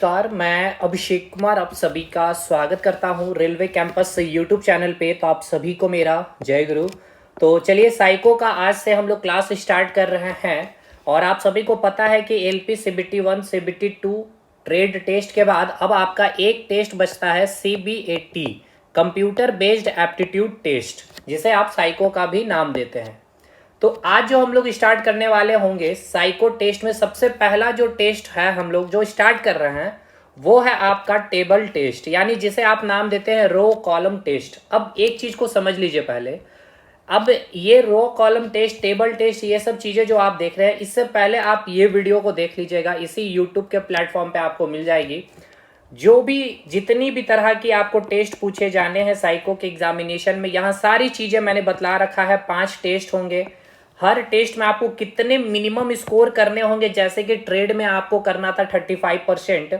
नमस्कार, मैं अभिषेक कुमार आप सभी का स्वागत करता हूं रेलवे कैंपस यूट्यूब चैनल पे। तो आप सभी को मेरा जय गुरु। तो चलिए, साइको का आज से हम लोग क्लास स्टार्ट कर रहे हैं। और आप सभी को पता है कि LP CBT 1 CBT 2 trade test के बाद अब आपका एक टेस्ट बचता है CBAT, computer based aptitude test, जिसे आप साइको का भी नाम देते हैं। तो आज जो हम लोग स्टार्ट करने वाले होंगे साइको टेस्ट में, सबसे पहला जो टेस्ट है हम लोग जो स्टार्ट कर रहे हैं वो है आपका टेबल टेस्ट, यानी जिसे आप नाम देते हैं रो कॉलम टेस्ट। अब एक चीज को समझ लीजिए पहले। अब ये row column test, table test, ये सब चीजें जो आप देख रहे हैं, इससे पहले आप ये वीडियो को देख लीजिएगा। इसी यूट्यूब के प्लेटफॉर्म पे आपको मिल जाएगी जो भी जितनी भी तरह की आपको टेस्ट पूछे जाने हैं साइको के एग्जामिनेशन में। यहाँ सारी चीजें मैंने बतला रखा है। 5 टेस्ट होंगे। हर टेस्ट में आपको कितने मिनिमम स्कोर करने होंगे, जैसे कि ट्रेड में आपको करना था 35%,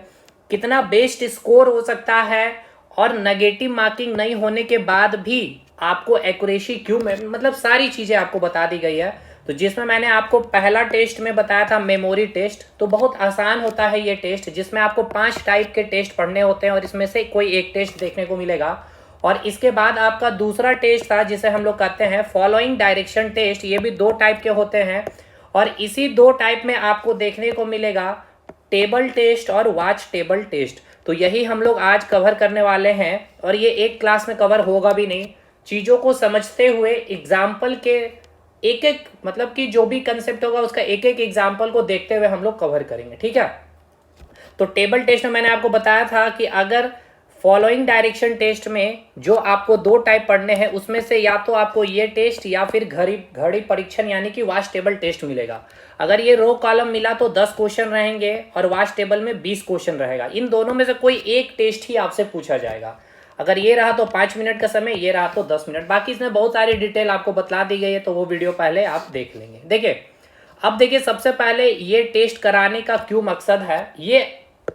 कितना बेस्ट स्कोर हो सकता है, और नेगेटिव मार्किंग नहीं होने के बाद भी आपको एक्यूरेसी क्यों, मतलब सारी चीजें आपको बता दी गई है। तो जिसमें मैंने आपको पहला टेस्ट में बताया था मेमोरी टेस्ट, तो बहुत आसान होता है ये टेस्ट, जिसमें आपको 5 टाइप के टेस्ट पढ़ने होते हैं और इसमें से कोई एक टेस्ट देखने को मिलेगा। और इसके बाद आपका दूसरा टेस्ट था जिसे हम लोग कहते हैं फॉलोइंग डायरेक्शन टेस्ट। ये भी 2 टाइप के होते हैं और इसी 2 टाइप में आपको देखने को मिलेगा टेबल टेस्ट और वॉच टेबल टेस्ट। तो यही हम लोग आज कवर करने वाले हैं और ये एक क्लास में कवर होगा भी नहीं। चीज़ों को समझते हुए एग्जाम्पल के एक एक, मतलब कि जो भी कंसेप्ट होगा उसका एक एक एग्जाम्पल को देखते हुए हम लोग कवर करेंगे, ठीक है। तो टेबल टेस्ट में मैंने आपको बताया था कि अगर फॉलोइंग डायरेक्शन टेस्ट में जो आपको 2 टाइप पढ़ने हैं, उसमें से या तो आपको ये टेस्ट या फिर घड़ी परीक्षण यानी कि वॉच टेबल टेस्ट मिलेगा। अगर ये रो कॉलम मिला तो 10 क्वेश्चन रहेंगे और वॉच टेबल में 20 क्वेश्चन रहेगा। इन दोनों में से कोई एक टेस्ट ही आपसे पूछा जाएगा। अगर ये रहा तो 5 मिनट का समय, ये रहा तो 10 मिनट। बाकी इसमें बहुत सारी डिटेल आपको बतला दी गई है, तो वो वीडियो पहले आप देख लेंगे। देखिए, अब देखिए, सबसे पहले ये टेस्ट कराने का क्यों मकसद है। ये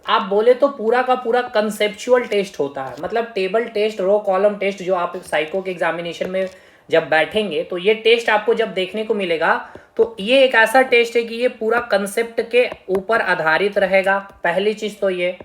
आप बोले तो पूरा का पूरा कंसेप्चुअल टेस्ट होता है, मतलब table test, row column test जो आप साइको के एग्जामिनेशन में जब बैठेंगे तो ये टेस्ट आपको जब देखने को मिलेगा तो ये एक ऐसा टेस्ट है कि ये पूरा कंसेप्ट के ऊपर आधारित रहेगा। पहली चीज तो ये।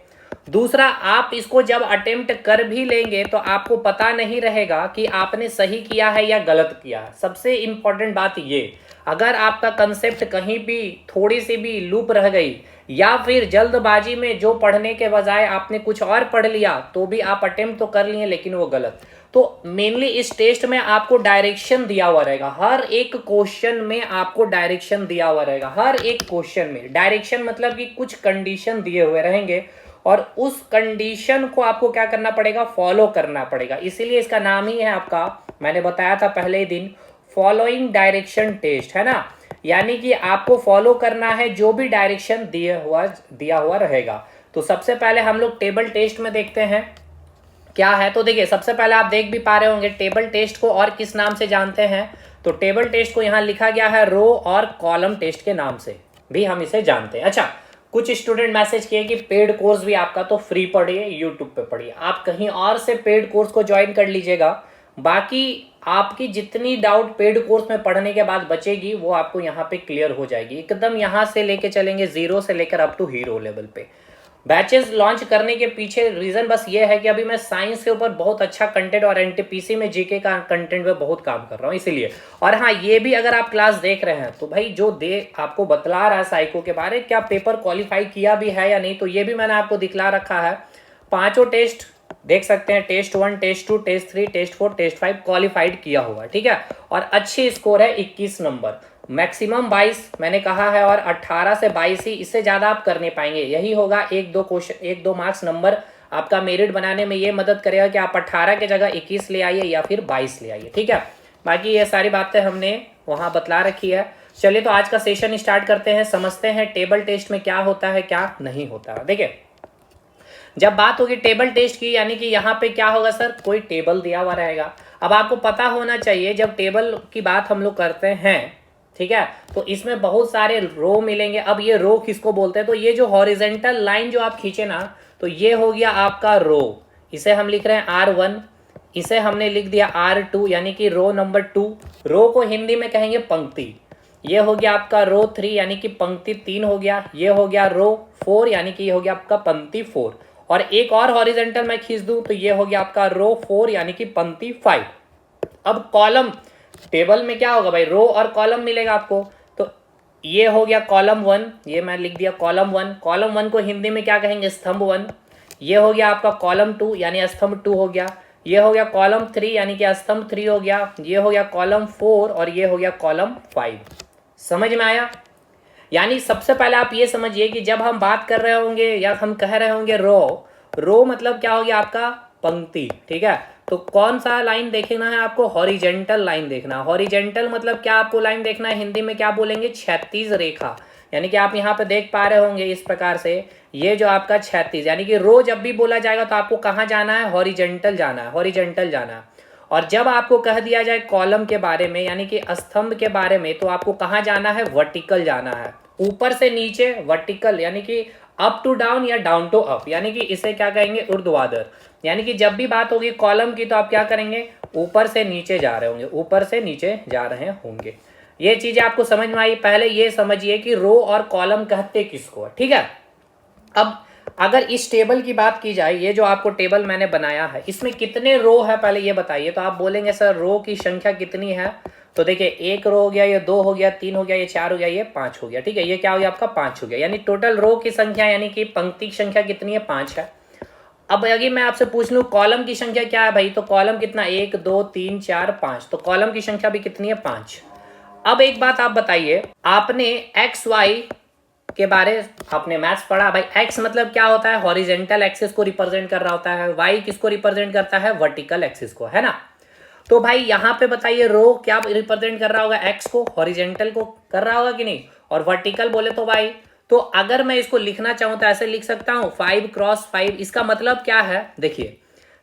दूसरा, आप इसको जब अटेम्प्ट कर भी लेंगे तो आपको पता नहीं रहेगा कि आपने सही किया है या गलत किया है। सबसे इंपॉर्टेंट बात ये, अगर आपका कंसेप्ट कहीं भी थोड़ी सी भी लूप रह गई या फिर जल्दबाजी में जो पढ़ने के बजाय आपने कुछ और पढ़ लिया, तो भी आप अटेम्प्ट तो कर लिए लेकिन वो गलत। तो मेनली इस टेस्ट में आपको डायरेक्शन दिया हुआ रहेगा। हर एक क्वेश्चन में आपको डायरेक्शन दिया हुआ रहेगा। हर एक क्वेश्चन में डायरेक्शन मतलब कि कुछ कंडीशन दिए हुए रहेंगे और उस कंडीशन को आपको क्या करना पड़ेगा, फॉलो करना पड़ेगा। इसीलिए इसका नाम ही है आपका, मैंने बताया था पहले ही दिन, फॉलोइंग डायरेक्शन टेस्ट, है ना। यानी कि आपको फॉलो करना है जो भी डायरेक्शन दिया हुआ रहेगा। तो सबसे पहले हम लोग टेबल टेस्ट में देखते हैं क्या है। तो देखिए, सबसे पहले आप देख भी पा रहे होंगे टेबल टेस्ट को और किस नाम से जानते हैं। तो टेबल टेस्ट को यहाँ लिखा गया है रो और कॉलम टेस्ट के नाम से भी हम इसे जानते हैं। अच्छा, कुछ स्टूडेंट मैसेज किए कि पेड कोर्स भी आपका तो फ्री पढ़िए, यूट्यूब पे पढ़िए। आप कहीं और से पेड कोर्स को ज्वाइन कर लीजिएगा। बाकी आपकी जितनी डाउट पेड कोर्स में पढ़ने के बाद बचेगी वो आपको यहाँ पे क्लियर हो जाएगी। एकदम यहाँ से लेके चलेंगे 0 से लेकर अप टू हीरो लेवल पे। बैचेस लॉन्च करने के पीछे रीजन बस ये है कि अभी मैं साइंस के ऊपर बहुत अच्छा कंटेंट और एनटीपीसी में जीके का कंटेंट में बहुत काम कर रहा हूँ, इसीलिए। और हाँ, ये भी अगर आप क्लास देख रहे हैं तो भाई जो आपको बतला रहा है साइको के बारे, क्या पेपर क्वालिफाई किया भी है या नहीं, तो ये भी मैंने आपको दिखला रखा है। 5 टेस्ट देख सकते हैं, test 1, test 2, test 3, test 4, test 5 qualified किया हुआ, ठीक है। और अच्छी स्कोर है 21 नंबर, मैक्सिमम 22 मैंने कहा है, और 18 से 22 ही, इससे ज़्यादा आप कर नहीं पाएंगे। यही होगा 1-2 क्वेश्चन, 1-2 मार्क्स नंबर आपका मेरिट बनाने में ये मदद करेगा कि आप 18 के जगह 21 ले आइए या फिर 22 ले आइए, ठीक है। बाकी ये सारी बातें हमने वहाँ बतला रखी है। चलिए, तो आज का सेशन स्टार्ट करते हैं, समझते हैं टेबल टेस्ट में क्या होता है क्या नहीं होता है। देखिए, जब बात होगी टेबल टेस्ट की, यानी कि यहाँ पे क्या होगा सर, कोई टेबल दिया हुआ रहेगा। अब आपको पता होना चाहिए जब टेबल की बात हम लोग करते हैं, ठीक है, तो इसमें बहुत सारे रो मिलेंगे। अब ये रो किसको बोलते हैं, तो ये जो हॉरिजेंटल लाइन जो आप खींचे ना, तो ये हो गया आपका रो। इसे हम लिख रहे हैं R1, इसे हमने लिख दिया R2 यानी कि रो नंबर 2। रो को हिंदी में कहेंगे पंक्ति। ये हो गया आपका रो 3 यानी कि पंक्ति 3 हो गया, ये हो गया रो 4 यानी कि ये हो गया आपका पंक्ति 4, और एक और हॉरिजेंटल मैं खींच दूं तो ये हो गया आपका रो 4 यानी कि पंक्ति 5। अब कॉलम टेबल में क्या होगा भाई, रो और कॉलम मिलेगा आपको, तो ये हो गया कॉलम 1, ये मैं लिख दिया कॉलम 1। कॉलम 1 को हिंदी में क्या कहेंगे, स्तंभ 1। ये हो गया आपका कॉलम 2 यानी स्तंभ 2 हो गया। ये हो गया कॉलम 3 यानी कि स्तंभ 3 हो गया। ये हो गया कॉलम 4 और ये हो गया कॉलम 5। समझ में आया? यानी सबसे पहले आप ये समझिए कि जब हम बात कर रहे होंगे या हम कह रहे होंगे रो मतलब क्या हो गया आपका पंक्ति, ठीक है। तो कौन सा लाइन देखना है आपको, हॉरिजेंटल लाइन देखना। हॉरिजेंटल मतलब क्या आपको लाइन देखना है, हिंदी में क्या बोलेंगे, क्षैतिज रेखा। यानी कि आप यहाँ पे देख पा रहे होंगे इस प्रकार से, ये जो आपका क्षैतिज, यानी कि रो जब भी बोला जाएगा तो आपको कहाँ जाना है, हॉरिजेंटल जाना है, हॉरिजेंटल जाना है। और जब आपको कह दिया जाए कॉलम के बारे में यानी कि स्तंभ के बारे में, तो आपको कहाँ जाना है, वर्टिकल जाना है, ऊपर से नीचे वर्टिकल, यानी कि अप टू डाउन या डाउन टू अप, यानी कि इसे क्या कहेंगे, ऊर्ध्वाधर। यानी कि जब भी बात होगी कॉलम की तो आप क्या करेंगे, ऊपर से नीचे जा रहे होंगे, ऊपर से नीचे जा रहे होंगे। ये चीजें आपको समझ में आई? पहले ये समझिए कि रो और कॉलम कहते किसको, ठीक है। अब अगर इस टेबल की बात की जाए, ये जो आपको टेबल मैंने बनाया है इसमें कितने रो है पहले ये बताइए। तो आप बोलेंगे सर रो की संख्या कितनी है, तो देखिए 1 रो हो गया, ये 2 हो गया, 3 हो गया, ये 4 हो गया, ये 5 हो गया, ठीक है। ये क्या हो गया आपका 5 हो गया, यानी टोटल रो की संख्या यानी कि पंक्ति की संख्या कितनी है, 5 है। अब अगर मैं आपसे पूछ लूं कॉलम की संख्या क्या है भाई, तो कॉलम कितना, 1 2 3 4 5, तो कॉलम की संख्या भी कितनी है, 5। अब एक बात आप बताइए, आपने एक्स वाई के बारे आपने मैथ्स पढ़ा भाई, एक्स मतलब क्या होता है, हॉरिजेंटल एक्सिस को रिप्रेजेंट कर रहा होता है, वाई किसको रिप्रेजेंट करता है, वर्टिकल एक्सिस को, है ना। तो भाई यहाँ पे बताइए रो क्या रिप्रेजेंट कर रहा होगा, एक्स को, हॉरिजेंटल को कर रहा होगा कि नहीं, और वर्टिकल बोले तो वाई। तो अगर मैं इसको लिखना चाहूं तो ऐसे लिख सकता हूं 5x5। इसका मतलब क्या है, देखिए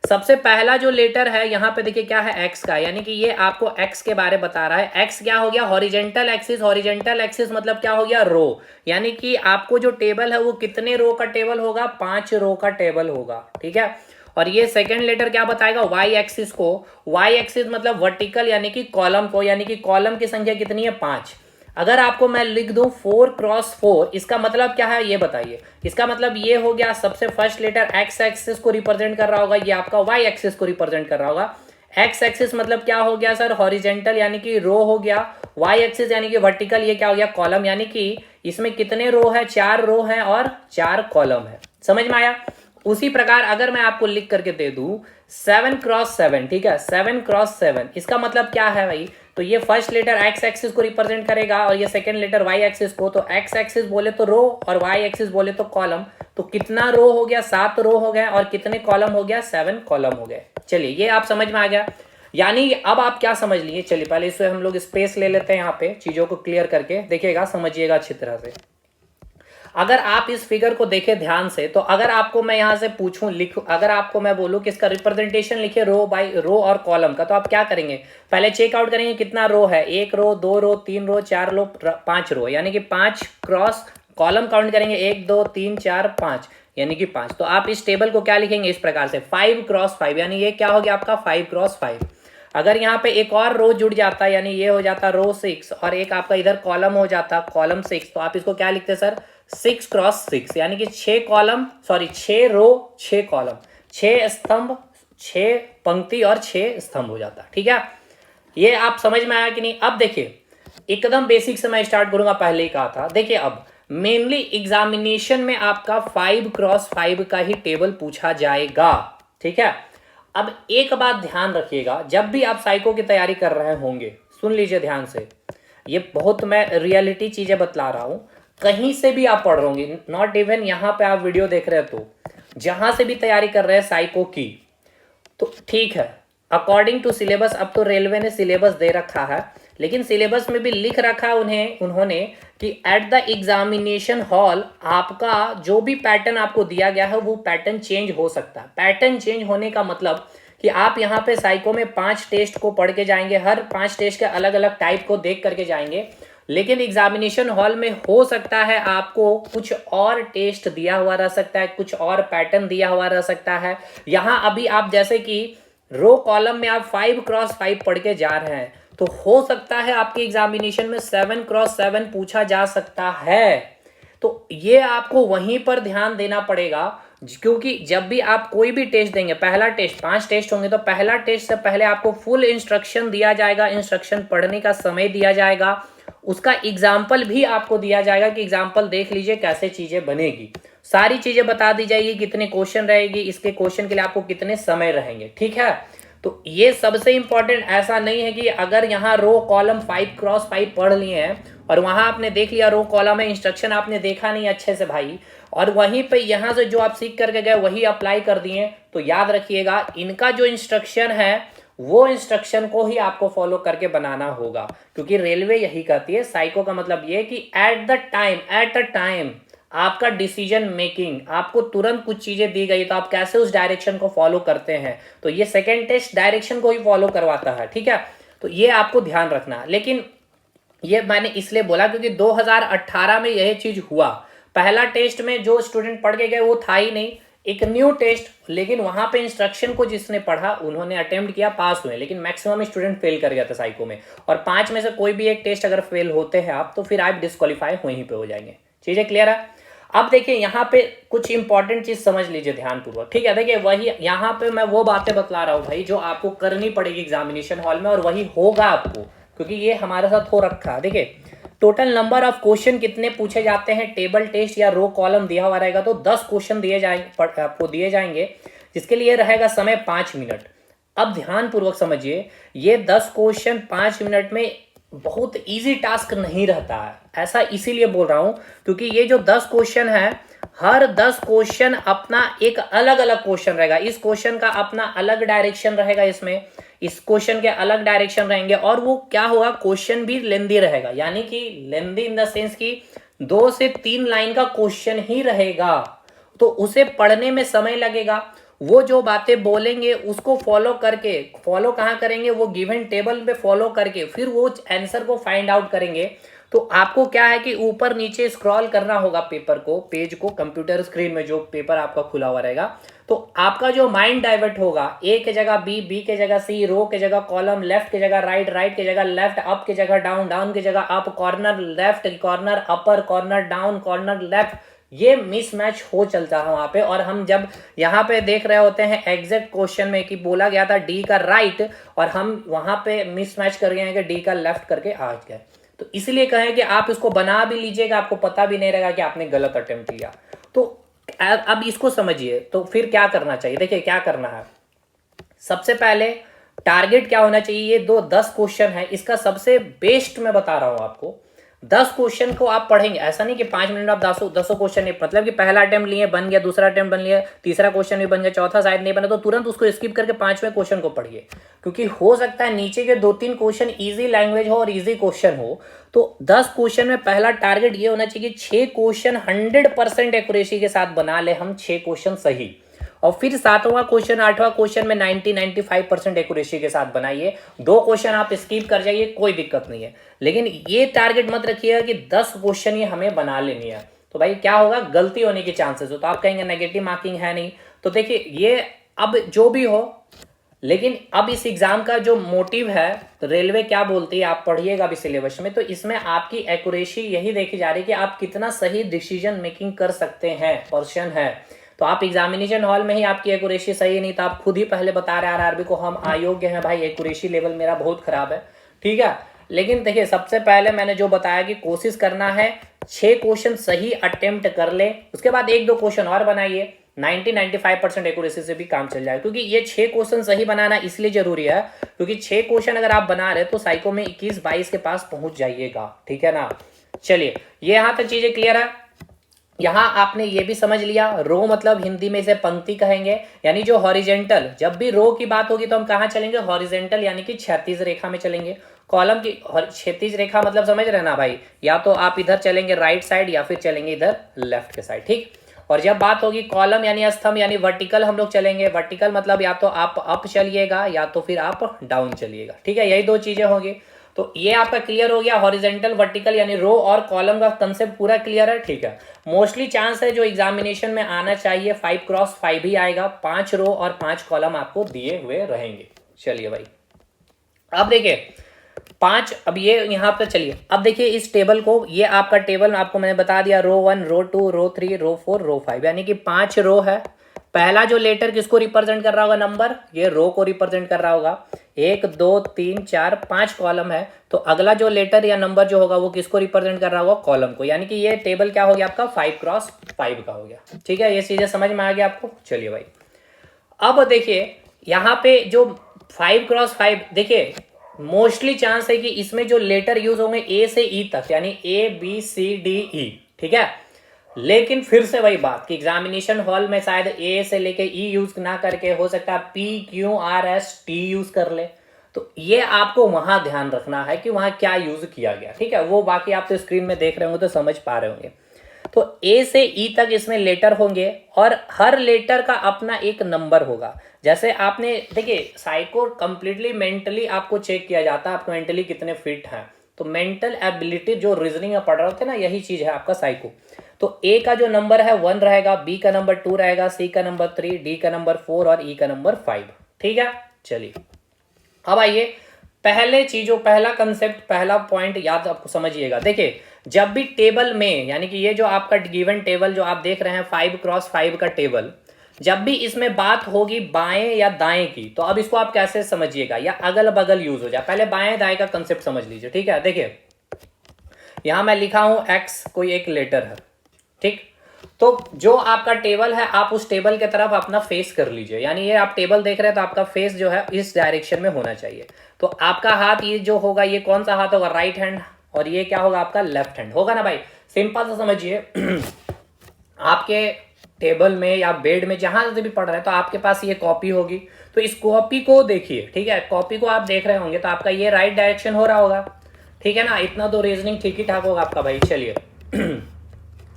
सबसे पहला जो लेटर है यहाँ पे देखिए क्या है, एक्स का, यानी कि ये आपको एक्स के बारे बता रहा है। एक्स क्या हो गया, हॉरिजेंटल एक्सिस। हॉरिजेंटल एक्सिस मतलब क्या हो गया, रो। यानी कि आपको जो टेबल है वो कितने रो का टेबल होगा, 5 रो का टेबल होगा, ठीक है। और ये सेकंड लेटर क्या बताएगा, वाई एक्सिस को। वाई एक्सिस मतलब वर्टिकल यानी कि कॉलम को, यानी कि कॉलम की संख्या कितनी है, 5। अगर आपको मैं लिख दूं 4x4, इसका मतलब क्या है ये बताइए। इसका मतलब ये हो गया, सबसे फर्स्ट लेटर एक्स एक्सिस को रिप्रेजेंट कर रहा होगा, ये आपका वाई एक्सिस को रिप्रेजेंट कर रहा होगा। एक्स एक्सिस मतलब क्या हो गया सर, हॉरिजेंटल यानी कि रो हो गया। वाई एक्सिस यानी कि वर्टिकल, ये क्या हो गया, कॉलम। यानी कि इसमें कितने रो है, 4 रो है और 4 कॉलम है। समझ में आया? उसी प्रकार अगर मैं आपको लिख करके दे दूं 7x7, ठीक है, 7x7, इसका मतलब क्या है भाई, तो ये फर्स्ट लेटर एक्स एक्सिस को रिप्रेजेंट करेगा और ये सेकंड लेटर वाई एक्सिस को। तो एक्स एक्सिस बोले तो रो और वाई एक्सिस बोले तो कॉलम। तो कितना रो हो गया, 7 रो हो गए, और कितने कॉलम हो गया, 7 कॉलम हो गए। चलिए ये आप समझ में आ गया। यानी अब आप क्या समझ लिए, चलिए पहले इससे हम लोग स्पेस ले लेते हैं यहाँ पे, चीजों को क्लियर करके देखिएगा, समझिएगा अच्छी तरह से। अगर आप इस फिगर को देखें ध्यान से, तो अगर आपको मैं यहां से पूछूं अगर आपको मैं बोलूं कि इसका रिप्रेजेंटेशन लिखे रो बाय रो और कॉलम का, तो आप क्या करेंगे, पहले चेकआउट करेंगे कितना रो है, 1 रो 2 रो 3 रो 4 रो 5 रो, यानी कि 5 क्रॉस कॉलम काउंट करेंगे, 1 2 3 4 5, यानी कि 5। तो आप इस टेबल को क्या लिखेंगे इस प्रकार से, 5x5, यानी ये क्या हो गया आपका 5x5। अगर यहाँ पे एक और रो जुड़ जाता है, यानी ये हो जाता रो 6 और एक आपका इधर कॉलम हो जाता कॉलम 6, तो आप इसको क्या लिखते हैं सर, 6x6, यानी कि 6 कॉलम, सॉरी 6 रो 6 कॉलम, 6 स्तंभ, 6 पंक्ति और 6 स्तंभ हो जाता, ठीक है। ये आप समझ में आया कि नहीं? अब देखिए एकदम बेसिक से मैं स्टार्ट करूंगा, पहले ही कहा था। देखिए अब मेनली एग्जामिनेशन में आपका 5x5 का ही टेबल पूछा जाएगा, ठीक है। अब एक बात ध्यान रखिएगा, जब भी आप साइको की तैयारी कर रहे होंगे, सुन लीजिए ध्यान से, ये बहुत मैं रियलिटी चीजें बतला रहा हूं। कहीं से भी आप पढ़ रहे होंगे, नॉट इवन यहाँ पे आप वीडियो देख रहे हैं, तो जहां से भी तैयारी कर रहे हैं साइको की, तो ठीक है, अकॉर्डिंग टू सिलेबस। अब तो रेलवे ने सिलेबस दे रखा है, लेकिन सिलेबस में भी लिख रखा उन्होंने कि एट द एग्जामिनेशन हॉल आपका जो भी पैटर्न आपको दिया गया है वो पैटर्न चेंज हो सकता है। पैटर्न चेंज होने का मतलब कि आप यहाँ पे साइको में 5 टेस्ट को पढ़ के जाएंगे, हर 5 टेस्ट के अलग अलग टाइप को देख करके जाएंगे, लेकिन एग्जामिनेशन हॉल में हो सकता है आपको कुछ और टेस्ट दिया हुआ रह सकता है, कुछ और पैटर्न दिया हुआ रह सकता है। यहाँ अभी आप जैसे कि रो कॉलम में आप 5x5 पढ़ के जा रहे हैं, तो हो सकता है आपके एग्जामिनेशन में 7x7 पूछा जा सकता है। तो ये आपको वहीं पर ध्यान देना पड़ेगा, क्योंकि जब भी आप कोई भी टेस्ट देंगे, पहला टेस्ट, 5 टेस्ट होंगे, तो पहला टेस्ट से पहले आपको फुल इंस्ट्रक्शन दिया जाएगा, इंस्ट्रक्शन पढ़ने का समय दिया जाएगा, उसका एग्जाम्पल भी आपको दिया जाएगा कि एग्जाम्पल देख लीजिए कैसे चीजें बनेगी, सारी चीजें बता दी जाएगी, कितने क्वेश्चन रहेगी, इसके क्वेश्चन के लिए आपको कितने समय रहेंगे, ठीक है। तो ये सबसे इंपॉर्टेंट, ऐसा नहीं है कि अगर यहाँ रो कॉलम 5x5 पढ़ लिए हैं और वहां आपने देख लिया रो कॉलम है, इंस्ट्रक्शन आपने देखा नहीं अच्छे से भाई, और वहीं पे यहाँ से जो आप सीख करके गए वही अप्लाई कर दिए, तो याद रखिएगा इनका जो इंस्ट्रक्शन है वो इंस्ट्रक्शन को ही आपको फॉलो करके बनाना होगा, क्योंकि रेलवे यही कहती है। साइको का मतलब ये कि एट अ टाइम आपका डिसीजन मेकिंग, आपको तुरंत कुछ चीजें दी गई तो आप कैसे उस डायरेक्शन को फॉलो करते हैं, तो ये सेकेंड टेस्ट डायरेक्शन को ही फॉलो करवाता है, ठीक है। तो ये आपको ध्यान रखना। लेकिन ये मैंने इसलिए बोला क्योंकि 2018 में यही चीज हुआ, पहला टेस्ट में जो स्टूडेंट पढ़ के गए वो था ही नहीं, एक न्यू टेस्ट, लेकिन वहां पे इंस्ट्रक्शन को जिसने पढ़ा उन्होंने अटेम्प्ट किया, पास हुए, लेकिन मैक्सिमम स्टूडेंट फेल कर गया था साइको में, और 5 में से कोई भी एक टेस्ट अगर फेल होते हैं आप तो फिर आप डिस्क्वालीफाई वहीं पे हो जाएंगे। चीजें क्लियर है। अब देखिए यहाँ पे कुछ इंपॉर्टेंट चीज समझ लीजिए ध्यानपूर्वक, ठीक है। देखिए वही यहाँ पे मैं वो बातें बतला रहा हूँ भाई जो आपको करनी पड़ेगी एग्जामिनेशन हॉल में, और वही होगा आपको, क्योंकि ये हमारे साथ हो रखा है। देखिए टोटल नंबर ऑफ क्वेश्चन कितने पूछे जाते हैं, टेबल टेस्ट या रो कॉलम दिया हुआ रहेगा तो 10 क्वेश्चन दिए जाएंगे, आपको दिए जाएंगे, जिसके लिए रहेगा समय 5 मिनट। अब ध्यानपूर्वक समझिए, ये 10 क्वेश्चन 5 मिनट में बहुत इजी टास्क नहीं रहता है, ऐसा इसीलिए बोल रहा हूं क्योंकि ये जो 10 क्वेश्चन है, हर 10 क्वेश्चन अपना एक अलग अलग क्वेश्चन रहेगा, इस क्वेश्चन का अपना अलग डायरेक्शन रहेगा, इसमें इस क्वेश्चन के अलग डायरेक्शन रहेंगे, और वो क्या होगा, क्वेश्चन भी लेंदी रहेगा, यानी कि लेंदी इन द सेंस कि 2 से 3 लाइन का क्वेश्चन ही रहेगा, तो उसे पढ़ने में समय लगेगा। वो जो बातें बोलेंगे उसको फॉलो करके, फॉलो कहाँ करेंगे, वो गिवन टेबल पे फॉलो करके फिर वो आंसर को फाइंड आउट करेंगे। तो आपको क्या है कि ऊपर नीचे स्क्रॉल करना होगा पेपर को, पेज को, कंप्यूटर स्क्रीन में जो पेपर आपका खुला हुआ रहेगा, तो आपका जो माइंड डाइवर्ट होगा, ए के जगह बी, बी के जगह सी, रो के जगह कॉलम, लेफ्ट के जगह राइट, राइट के जगह लेफ्ट, अप के जगह डाउन, डाउन के जगह अप, कॉर्नर लेफ्ट, कॉर्नर अपर, कॉर्नर डाउन, कॉर्नर लेफ्ट, ये मिसमैच हो चलता है वहां पे। और हम जब यहाँ पे देख रहे होते हैं एग्जैक्ट क्वेश्चन में कि बोला गया था डी का राइट, और हम वहां पे मिसमैच कर गए हैं कि डी का लेफ्ट करके आ गए, तो इसलिए कहें कि आप इसको बना भी लीजिएगा, आपको पता भी नहीं रहेगा कि आपने गलत अटेम्प्ट किया। तो अब इसको समझिए, तो फिर क्या करना चाहिए, देखिए क्या करना है। सबसे पहले टारगेट क्या होना चाहिए, ये 10 क्वेश्चन है, इसका सबसे बेस्ट मैं बता रहा हूं आपको, 10 क्वेश्चन को आप पढ़ेंगे, ऐसा नहीं कि 5 मिनट आप 10 क्वेश्चन नहीं, मतलब कि पहला अटेम्प्ट लिए बन गया, दूसरा अटेम्प्ट बन लिया, तीसरा क्वेश्चन भी बन गया, चौथा शायद नहीं बना, तो तुरंत उसको स्किप करके 5वें क्वेश्चन को पढ़िए, क्योंकि हो सकता है नीचे के 2-3 क्वेश्चन इजी लैंग्वेज हो और इजी क्वेश्चन हो। तो 10 क्वेश्चन में पहला टारगेट ये होना चाहिए कि 6 क्वेश्चन 100% एक्यूरेसी के साथ बना ले हम, 6 क्वेश्चन सही, और फिर 7वां क्वेश्चन 8वां क्वेश्चन में 90-95% एक्यूरेसी के साथ बनाइए। 2 क्वेश्चन आप स्किप कर जाइए, कोई दिक्कत नहीं है, लेकिन ये टारगेट मत रखिएगा कि 10 क्वेश्चन ये हमें बना लेनी है, तो भाई क्या होगा, गलती होने के चांसेस हो, तो आप कहेंगे नेगेटिव मार्किंग है नहीं। तो देखिए ये अब जो भी हो, लेकिन अब इस एग्जाम का जो मोटिव है, तो रेलवे क्या बोलती है आप पढ़िएगा अभी सिलेबस में, तो इसमें आपकी एक्यूरेसी यही देखी जा रही है कि आप कितना सही डिसीजन मेकिंग कर सकते हैं, पर्सन है। तो आप एग्जामिनेशन हॉल में ही आपकी एक्यूरेसी सही नहीं, तो आप खुद ही पहले बता रहे हैं आरआरबी को, हम अयोग्य हैं भाई, एक्यूरेसी लेवल मेरा बहुत खराब है, ठीक है। लेकिन देखिए सबसे पहले मैंने जो बताया कि कोशिश करना है 6 क्वेश्चन सही अटेम्प्ट कर ले, उसके बाद 1-2 क्वेश्चन और बनाइए, 90-95% एक्यूरेसी से भी काम चल जाएगा, क्योंकि ये 6 क्वेश्चन सही बनाना इसलिए जरूरी है क्योंकि 6 क्वेश्चन अगर आप बना रहे तो साइको में 21-22 के पास पहुंच जाइएगा, ठीक है ना। चलिए ये यहां तक चीजें क्लियर है। यहां आपने ये भी समझ लिया, रो मतलब हिंदी में इसे पंक्ति कहेंगे, यानी जो हॉरिजेंटल, जब भी रो की बात होगी तो हम कहां चलेंगे, हॉरिजेंटल यानी कि क्षैतिज रेखा में चलेंगे। कॉलम की क्षैतिज रेखा मतलब समझ रहे ना भाई, या तो आप इधर चलेंगे राइट साइड या फिर चलेंगे इधर लेफ्ट के साइड, ठीक। और जब बात होगी कॉलम यानी स्तंभ यानी वर्टिकल हम लोग चलेंगे, वर्टिकल मतलब या तो आप अप चलिएगा या तो फिर आप डाउन चलिएगा, ठीक है, यही 2 चीजें होंगी। तो तो ये आपका क्लियर हो गया, हॉरिजेंटल वर्टिकल यानी रो और कॉलम का कंसेप्ट पूरा क्लियर है, ठीक है। मोस्टली चांस है जो एग्जामिनेशन में आना चाहिए 5x5 ही आएगा, 5 रो और 5 कॉलम आपको दिए हुए रहेंगे। चलिए भाई अब देखिए 5, अब ये यहाँ पे चलिए अब देखिए इस टेबल को, ये आपका टेबल आपको मैंने बता दिया, रो 1 रो 2 रो 3 रो 4 रो 5 यानी कि 5 रो है। पहला जो लेटर किसको रिप्रेजेंट कर रहा होगा, नंबर, ये रो को रिप्रेजेंट कर रहा होगा। 1 2 3 4 5 कॉलम है, तो अगला जो लेटर या नंबर जो होगा वो किसको रिप्रेजेंट कर रहा होगा, कॉलम को। यानी कि ये टेबल क्या हो गया आपका 5x5 का हो गया, ठीक है। ये चीजें समझ में आ गया आपको। चलिए भाई अब देखिए यहाँ पे जो 5x5, देखिए मोस्टली चांस है कि इसमें जो लेटर यूज होंगे ए से ई तक, यानी ABCDE, ठीक है। लेकिन फिर से वही बात कि एग्जामिनेशन हॉल में शायद ए से लेके ई यूज ना करके हो सकता है PQRST यूज कर ले, तो ये आपको वहां ध्यान रखना है कि वहां क्या यूज किया गया, ठीक है। वो बाकी आप तो स्क्रीन में देख रहे होंगे तो समझ पा रहे होंगे। तो ए से ई तक इसमें लेटर होंगे और हर लेटर का अपना एक नंबर होगा। जैसे आपने देखिए साइको कंप्लीटली मेंटली आपको चेक किया जाता है, आपको मेंटली कितने फिट हैं, तो मेंटल एबिलिटी जो रीजनिंग में पढ़ रहे होते हैं ना, यही चीज है आपका साइको। तो ए का जो नंबर है 1 रहेगा, बी का नंबर 2 रहेगा, सी का नंबर 3, डी का नंबर 4 और ई का नंबर 5, ठीक है। चलिए अब आइए पहले चीजों, पहला कंसेप्ट, पहला पॉइंट याद आपको समझिएगा। देखिए जब भी टेबल में, यानी कि ये जो आपका गिवन टेबल जो आप देख रहे हैं 5x5 का टेबल, जब भी इसमें बात होगी बाएं या दाएं की, तो अब इसको आप कैसे समझिएगा, या अगल बगल यूज हो जाए। पहले बाएं दाएं का कंसेप्ट समझ लीजिए, ठीक है। देखिए यहां मैं लिखा हूं x, कोई एक लेटर है, ठीक। तो जो आपका टेबल है आप उस टेबल के तरफ अपना फेस कर लीजिए, यानी ये आप टेबल देख रहे हैं तो आपका फेस जो है इस डायरेक्शन में होना चाहिए। तो आपका हाथ ये जो होगा, ये कौन सा हाथ होगा, राइट हैंड, और ये क्या होगा आपका लेफ्ट हैंड होगा ना भाई। सिंपल से समझिए आपके टेबल में या बेड में जहां से भी पढ़ रहे हैं तो आपके पास ये कॉपी होगी, तो इस कॉपी को देखिए, ठीक है। कॉपी को आप देख रहे होंगे तो आपका ये राइट डायरेक्शन हो रहा होगा, ठीक है ना। इतना तो रीजनिंग ठीक ही ठाक होगा आपका भाई। चलिए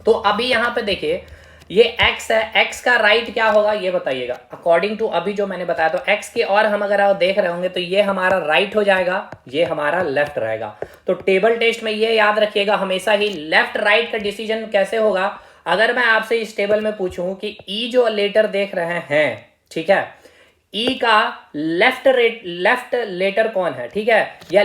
तो अभी यहां पे देखिए ये x है, x का राइट क्या होगा ये बताइएगा अकॉर्डिंग टू अभी जो मैंने बताया। तो x के और हम अगर आप देख रहे होंगे तो ये हमारा राइट हो जाएगा, ये हमारा लेफ्ट रहेगा। तो टेबल टेस्ट में ये याद रखिएगा हमेशा ही लेफ्ट राइट का डिसीजन कैसे होगा। अगर मैं आपसे इस टेबल में पूछूं कि ई जो लेटर देख रहे हैं, ठीक है, ई का लेफ्ट लेटर कौन है, ठीक है, या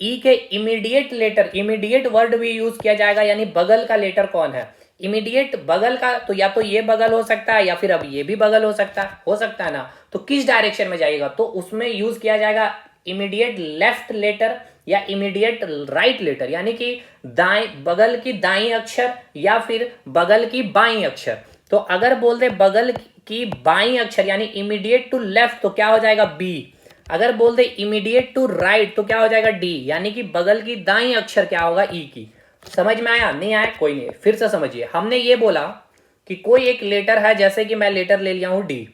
ई के इमीडिएट लेटर, इमीडिएट वर्ड भी यूज किया जाएगा, यानी बगल का लेटर कौन है, इमीडिएट बगल का, तो या तो ये बगल हो सकता है या फिर अब ये भी बगल हो सकता है ना। तो किस डायरेक्शन में जाएगा, तो उसमें यूज किया जाएगा इमीडिएट लेफ्ट लेटर या इमीडिएट राइट लेटर, यानी कि दाएं बगल की दाई अक्षर या फिर बगल की बाई अक्षर। तो अगर बोल दे बगल की बाई अक्षर यानी इमीडिएट टू लेफ्ट तो क्या हो जाएगा बी। अगर बोल दे इमीडिएट टू राइट तो क्या हो जाएगा डी, यानी कि बगल की दाई अक्षर क्या होगा ई की। समझ में आया, नहीं आया कोई नहीं, फिर से समझिए। हमने ये बोला कि कोई एक लेटर है, जैसे कि मैं लेटर ले लिया हूं डी।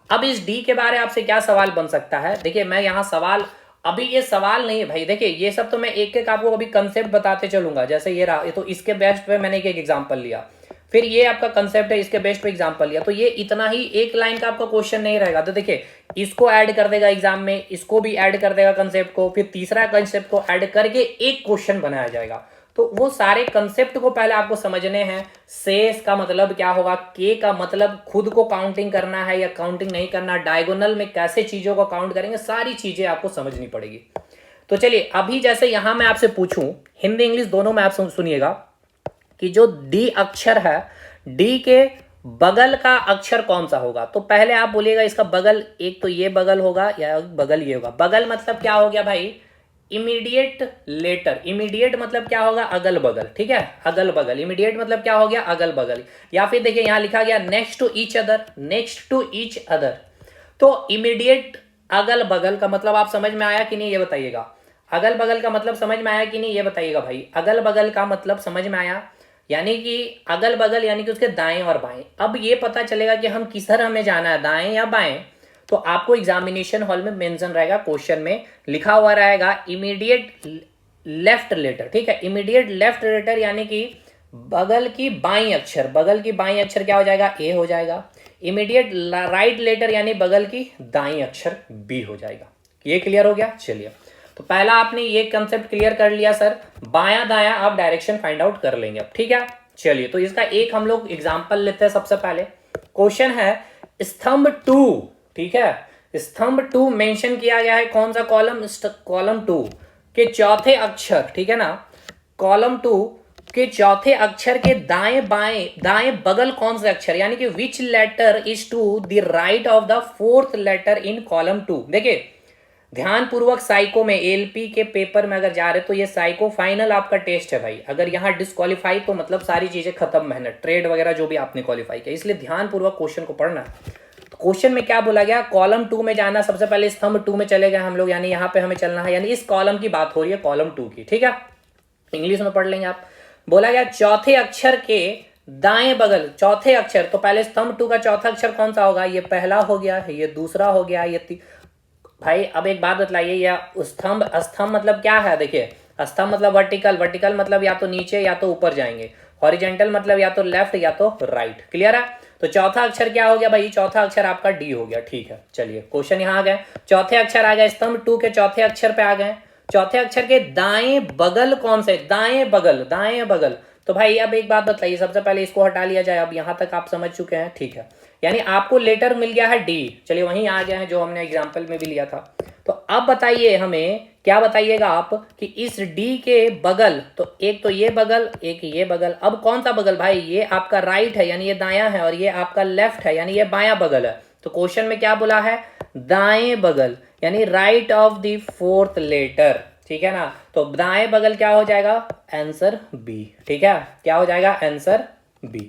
अब इस डी के बारे में आपसे क्या सवाल बन सकता है, देखिए मैं यहां सवाल, अभी ये सवाल नहीं है भाई, देखिए ये सब तो मैं एक एक आपको अभी कंसेप्ट बताते चलूंगा। जैसे ये रहा, तो इसके बेस्ट पे मैंने एक एग्जांपल लिया, फिर ये आपका कंसेप्ट है, इसके बेस्ट पे एग्जांपल लिया। तो ये इतना ही एक लाइन का आपका क्वेश्चन नहीं रहेगा। तो देखिए इसको ऐड कर देगा एग्जाम में, इसको भी ऐड कर देगा कंसेप्ट को, फिर तीसरा कंसेप्ट को ऐड करके एक क्वेश्चन बनाया जाएगा। तो वो सारे कंसेप्ट को पहले आपको समझने हैं। शेष का मतलब क्या होगा, के का मतलब खुद को काउंटिंग करना है या काउंटिंग नहीं करना, डायगोनल में कैसे चीजों को काउंट करेंगे, सारी चीजें आपको समझनी पड़ेगी। तो चलिए अभी जैसे यहां मैं आपसे पूछूं, हिंदी इंग्लिश दोनों में आप सुनिएगा कि जो डी अक्षर है, डी के बगल का अक्षर कौन सा होगा। तो पहले आप बोलिएगा इसका बगल, एक तो ये बगल होगा या बगल ये होगा। बगल मतलब क्या हो गया भाई, इमीडिएट लेटर। इमीडिएट मतलब क्या होगा, अगल बगल, ठीक है, अगल बगल। इमीडिएट मतलब क्या हो गया, अगल बगल। या फिर देखिए यहां लिखा गया next to each other, next to each other. तो इमीडिएट अगल बगल का मतलब आप समझ में आया कि नहीं ये बताइएगा। अगल बगल का मतलब समझ में आया कि नहीं ये बताइएगा भाई। अगल बगल का मतलब समझ में आया, यानी कि अगल बगल यानी कि उसके दाएं और बाएं। अब ये पता चलेगा कि हम किस तरह हमें जाना है, दाएं या बाएं। तो आपको एग्जामिनेशन हॉल में मेंशन रहेगा, क्वेश्चन में लिखा हुआ रहेगा इमीडिएट लेफ्ट लेटर, ठीक है। इमीडिएट लेफ्ट लेटर यानी कि बगल की बाईं अक्षर, बगल की बाईं अक्षर क्या हो जाएगा, ए हो जाएगा। इमीडिएट राइट लेटर यानी बगल की दाईं अक्षर बी हो जाएगा। ये क्लियर हो गया। चलिए तो पहला आपने ये कंसेप्ट क्लियर कर लिया सर, बायां दायां आप डायरेक्शन फाइंड आउट कर लेंगे अब, ठीक है। चलिए तो इसका एक हम लोग एग्जांपल लेते हैं। सबसे पहले क्वेश्चन है स्तंभ 2, ठीक है। स्तंभ 2 मेंशन किया गया है, कौन सा कॉलम, कॉलम 2 के चौथे अक्षर, ठीक है ना। कॉलम 2 के चौथे अक्षर के दाएं बगल कौन से अक्षर, यानी कि which letter is to the right of the fourth letter in column 2। देखिए ध्यान पूर्वक साइको में, एलपी के पेपर में अगर जा रहे तो ये साइको फाइनल आपका टेस्ट है भाई। अगर यहाँ डिस्क्वालीफाई तो मतलब सारी चीजें खत्म, मेहनत ट्रेड वगैरह जो भी आपने क्वालिफाई किया, इसलिए ध्यान पूर्वक क्वेश्चन को पढ़ना। तो क्वेश्चन में क्या बोला गया, कॉलम 2 में जाना, सबसे पहले स्तंभ 2 में चले गए हम लोग, यानी यहाँ पे हमें चलना है, यानी इस कॉलम की बात हो रही है, कॉलम 2 की, ठीक है। इंग्लिश में पढ़ लेंगे आप। बोला गया चौथे अक्षर के दाएं बगल, चौथे अक्षर, तो पहले स्तंभ 2 का चौथा अक्षर कौन सा होगा, ये पहला हो गया, ये दूसरा हो गया, ये भाई अब एक बात बतलाइए, या स्तंभ, स्तंभ मतलब क्या है, देखिए स्तंभ मतलब वर्टिकल, वर्टिकल मतलब या तो नीचे या तो ऊपर जाएंगे, हॉरिजेंटल मतलब या तो लेफ्ट या तो राइट, क्लियर है। तो चौथा अक्षर क्या हो गया भाई, चौथा अक्षर आपका डी हो गया, ठीक है। चलिए क्वेश्चन यहाँ आ गए, चौथे अक्षर आ गए, स्तंभ 2 के चौथे अक्षर पे आ गए। चौथे अक्षर के दाएं बगल कौन से, दाएं बगल, दाएं बगल। तो भाई अब एक बात बताइए, सबसे पहले इसको हटा लिया जाए, अब यहां तक आप समझ चुके हैं, ठीक है। यानी आपको लेटर मिल गया है डी, चलिए वहीं आ गया है जो हमने एग्जाम्पल में भी लिया था। तो अब बताइए हमें, क्या बताइएगा आप कि इस डी के बगल, तो एक तो ये बगल, एक ये बगल, अब कौन सा बगल भाई, ये आपका राइट है यानी ये दायां है, और ये आपका लेफ्ट है यानी ये बायां बगल है। तो क्वेश्चन में क्या बोला है, दाएं बगल यानी right of the fourth letter, ठीक है ना। तो दाएं बगल क्या हो जाएगा, आंसर बी, ठीक है। क्या हो जाएगा, आंसर बी।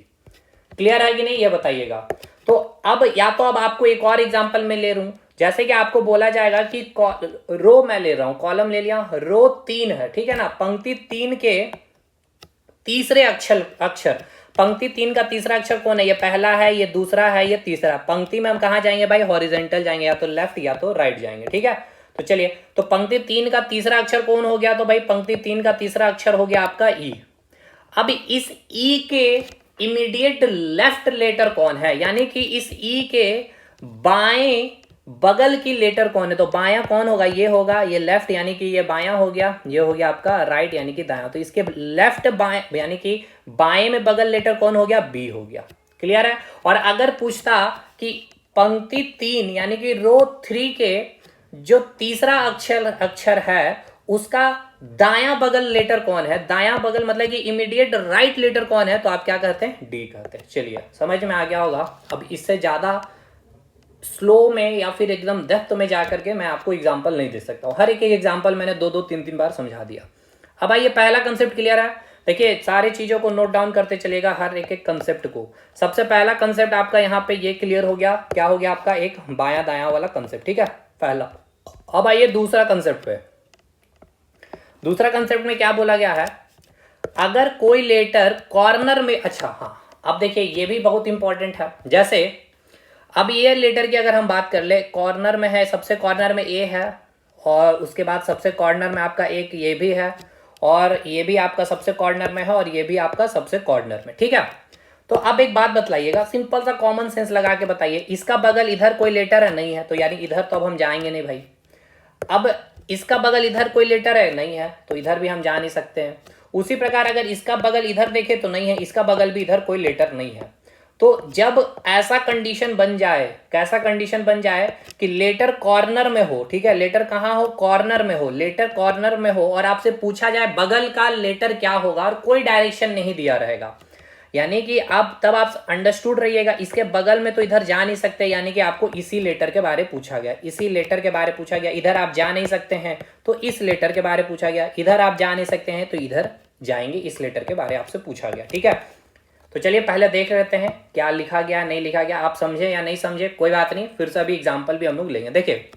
क्लियर है कि नहीं, ये बताइएगा। तो अब या तो अब आपको एक और एग्जांपल में ले लूं, जैसे कि आपको बोला जाएगा कि रो मैं ले रहा हूं, कॉलम ले लिया, रो 3 है, ठीक है ना। पंक्ति 3 के तीसरे अक्षर पंक्ति 3 का तीसरा अक्षर कौन है, ये पहला है, ये दूसरा है, ये तीसरा। पंक्ति में हम कहां जाएंगे भाई, हॉरिजेंटल जाएंगे, या तो लेफ्ट या तो राइट जाएंगे, ठीक है। तो चलिए, तो पंक्ति 3 का तीसरा अक्षर कौन हो गया, तो भाई पंक्ति 3 का तीसरा अक्षर हो गया आपका ई। अब इस ई के इमीडिएट लेफ्ट लेटर कौन है, यानी कि इस ई के बाएं बगल की लेटर कौन है, तो बायां कौन होगा, ये होगा, ये लेफ्ट यानी कि ये बायां हो गया, ये हो गया आपका राइट यानी कि दायां। तो इसके लेफ्ट बाएं यानी कि बाएं में बगल लेटर कौन हो गया, बी हो गया, क्लियर है। और अगर पूछता कि पंक्ति 3 यानी कि रो 3 के जो तीसरा अक्षर है उसका दायां बगल लेटर कौन है, दायां बगल मतलब कि इमीडिएट राइट लेटर कौन है, तो आप क्या कहते हैं, डी कहते हैं। चलिए समझ में आ गया होगा। अब इससे ज्यादा स्लो में या फिर एकदम डेप्थ में जाकर के मैं आपको एग्जांपल नहीं दे सकता हूं, हर एक एग्जांपल मैंने 2-2 3-3 बार समझा दिया। अब आइए पहला कंसेप्ट क्लियर है, देखिए सारी चीजों को नोट डाउन करते चलेगा, हर एक कंसेप्ट को। सबसे पहला कंसेप्ट आपका यहाँ पे ये क्लियर हो गया, क्या हो गया आपका, एक बायां दायां वाला कंसेप्ट, ठीक है, पहला। अब आइए दूसरा कंसेप्ट पे। दूसरा कंसेप्ट में क्या बोला गया है, अगर कोई लेटर कॉर्नर में, अच्छा हाँ, अब देखिए ये भी बहुत इंपॉर्टेंट है। जैसे अब ये लेटर की अगर हम बात कर ले, कॉर्नर में है, सबसे कॉर्नर में ए है, और उसके बाद सबसे कॉर्नर में आपका एक ये भी है, और ये भी आपका सबसे कॉर्नर में है, और ये भी आपका सबसे कॉर्नर में, ठीक है। तो अब एक बात बतलाइएगा, सिंपल सा कॉमन सेंस लगा के बताइए, इसका बगल इधर कोई लेटर है, नहीं है, तो यानी इधर तो अब हम जाएंगे नहीं भाई। अब इसका बगल इधर कोई लेटर है, नहीं है, तो इधर भी हम जा नहीं सकते हैं। उसी प्रकार अगर इसका बगल इधर देखे तो नहीं है, इसका बगल भी इधर कोई लेटर नहीं है। तो जब ऐसा कंडीशन बन जाए, कैसा कंडीशन बन जाए कि लेटर कॉर्नर में हो, ठीक है, लेटर कहाँ हो, कॉर्नर में हो, लेटर कॉर्नर में हो, और आपसे पूछा जाए बगल का लेटर क्या होगा, और कोई डायरेक्शन नहीं दिया रहेगा, यानी कि अब तब आप अंडरस्टूड रहिएगा, इसके बगल में तो इधर जा नहीं सकते, यानी कि आपको इसी लेटर के बारे पूछा गया, इसी लेटर के बारे पूछा गया, इधर आप जा नहीं सकते हैं तो इस लेटर के बारे पूछा गया, इधर आप जा नहीं सकते हैं तो इधर जाएंगे, इस लेटर के बारे आपसे पूछा गया, ठीक है। तो चलिए पहले देख लेते हैं क्या लिखा गया, नहीं लिखा गया, आप समझे या नहीं समझे कोई बात नहीं, फिर से अभी एग्जाम्पल भी हम लोग लेंगे। देखिए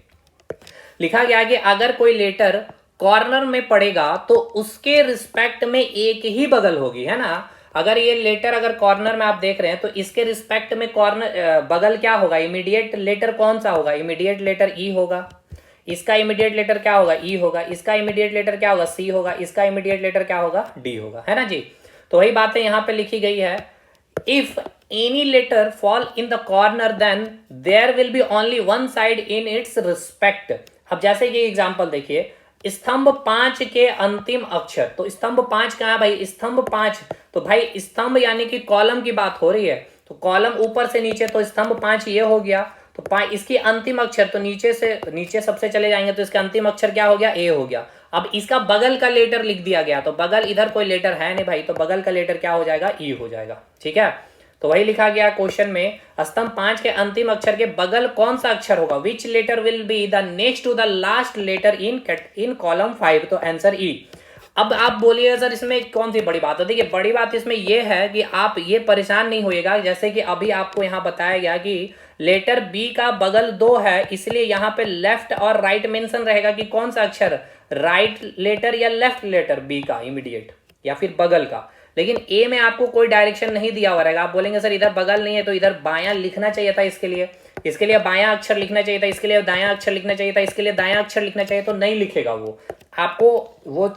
लिखा गया कि अगर कोई लेटर कॉर्नर में पड़ेगा तो उसके रिस्पेक्ट में एक ही बगल होगी, है ना। अगर ये लेटर अगर कॉर्नर में आप देख रहे हैं तो इसके रिस्पेक्ट में कॉर्नर बगल क्या होगा, इमीडिएट लेटर कौन सा होगा, इमीडिएट लेटर ई होगा, इसका इमीडिएट लेटर क्या होगा, ई होगा, इसका इमीडिएट लेटर क्या होगा, सी होगा, इसका इमीडिएट लेटर क्या होगा, डी होगा, है ना जी। तो वही बातें यहां पे लिखी गई है, if any letter fall in the corner then there will be only one side in its respect. अब जैसे ये एग्जांपल देखिए, स्तंभ 5 के अंतिम अक्षर। तो स्तंभ 5 कहाँ है भाई? स्तंभ 5, तो भाई स्तंभ यानी कि कॉलम की बात हो रही है, तो कॉलम ऊपर से नीचे, तो स्तंभ 5 ये हो गया। तो इसकी अंतिम अक्षर, तो नीचे से नीचे सबसे चले जाएंगे, तो इसका अंतिम अक्षर क्या हो गया? ए हो गया। अब इसका बगल का लेटर लिख दिया गया, तो बगल इधर कोई लेटर है नहीं भाई, तो बगल का लेटर क्या हो जाएगा? ई हो जाएगा। ठीक है, तो वही लिखा गया क्वेश्चन में, स्तंभ 5 के अंतिम अक्षर के बगल कौन सा अक्षर होगा? Which letter will be the next to the last letter in column 5? तो आंसर ई। अब आप बोलिए सर इसमें कौन सी बड़ी बात है? देखिए बड़ी बात इसमें यह है कि आप ये परेशान नहीं होइएगा, जैसे कि अभी आपको यहाँ बताया गया कि लेटर बी का बगल 2 है, इसलिए यहाँ पे लेफ्ट और राइट मेंशन रहेगा कि कौन सा अक्षर, राइट लेटर या लेफ्ट लेटर बी का इमीडिएट या फिर बगल का। लेकिन ए में आपको कोई डायरेक्शन नहीं दिया हुआ रहेगा। आप बोलेंगे सर इधर बगल नहीं है तो इधर बायां लिखना चाहिए था, इसके लिए बायां अक्षर लिखना चाहिए था, इसके लिए दायां अक्षर लिखना चाहिए था, इसके लिए दायां अक्षर लिखना चाहिए, तो नहीं लिखेगा वो। आपको वो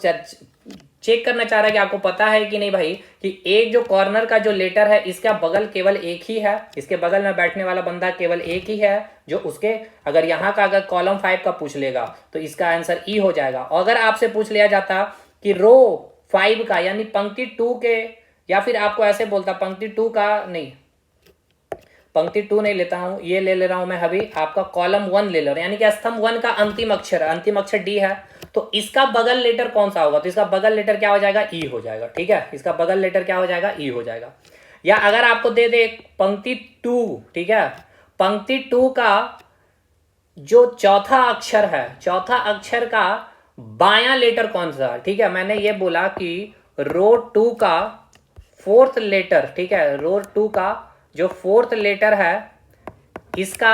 चेक करना चाह रहा है कि आपको पता है कि नहीं भाई कि एक जो कॉर्नर का जो लेटर है इसका बगल केवल एक ही है, इसके बगल में बैठने वाला बंदा केवल एक ही है जो उसके, अगर यहाँ का अगर कॉलम 5 का पूछ लेगा तो इसका आंसर ई हो जाएगा। और अगर आपसे पूछ लिया जाता कि रो 5 का यानी पंक्ति 2 के, या फिर आपको ऐसे बोलता पंक्ति 2 का नहीं, पंक्ति 2 नहीं लेता हूं, ये ले रहा हूं मैं अभी आपका कॉलम 1 ले ले रहा हूं, यानी कि स्तंभ 1 का अंतिम अक्षर डी है, तो इसका बगल लेटर कौन सा होगा? तो इसका बगल लेटर क्या हो जाएगा? ई हो जाएगा। ठीक है, इसका बगल लेटर क्या हो जाएगा? ई हो जाएगा। या अगर आपको दे दे पंक्ति 2, ठीक है, पंक्ति 2 का जो चौथा अक्षर है, चौथा अक्षर का बायां लेटर कौन सा? ठीक है, मैंने ये बोला कि रो 2 का 4th लेटर, ठीक है, रो 2 का जो 4th लेटर है इसका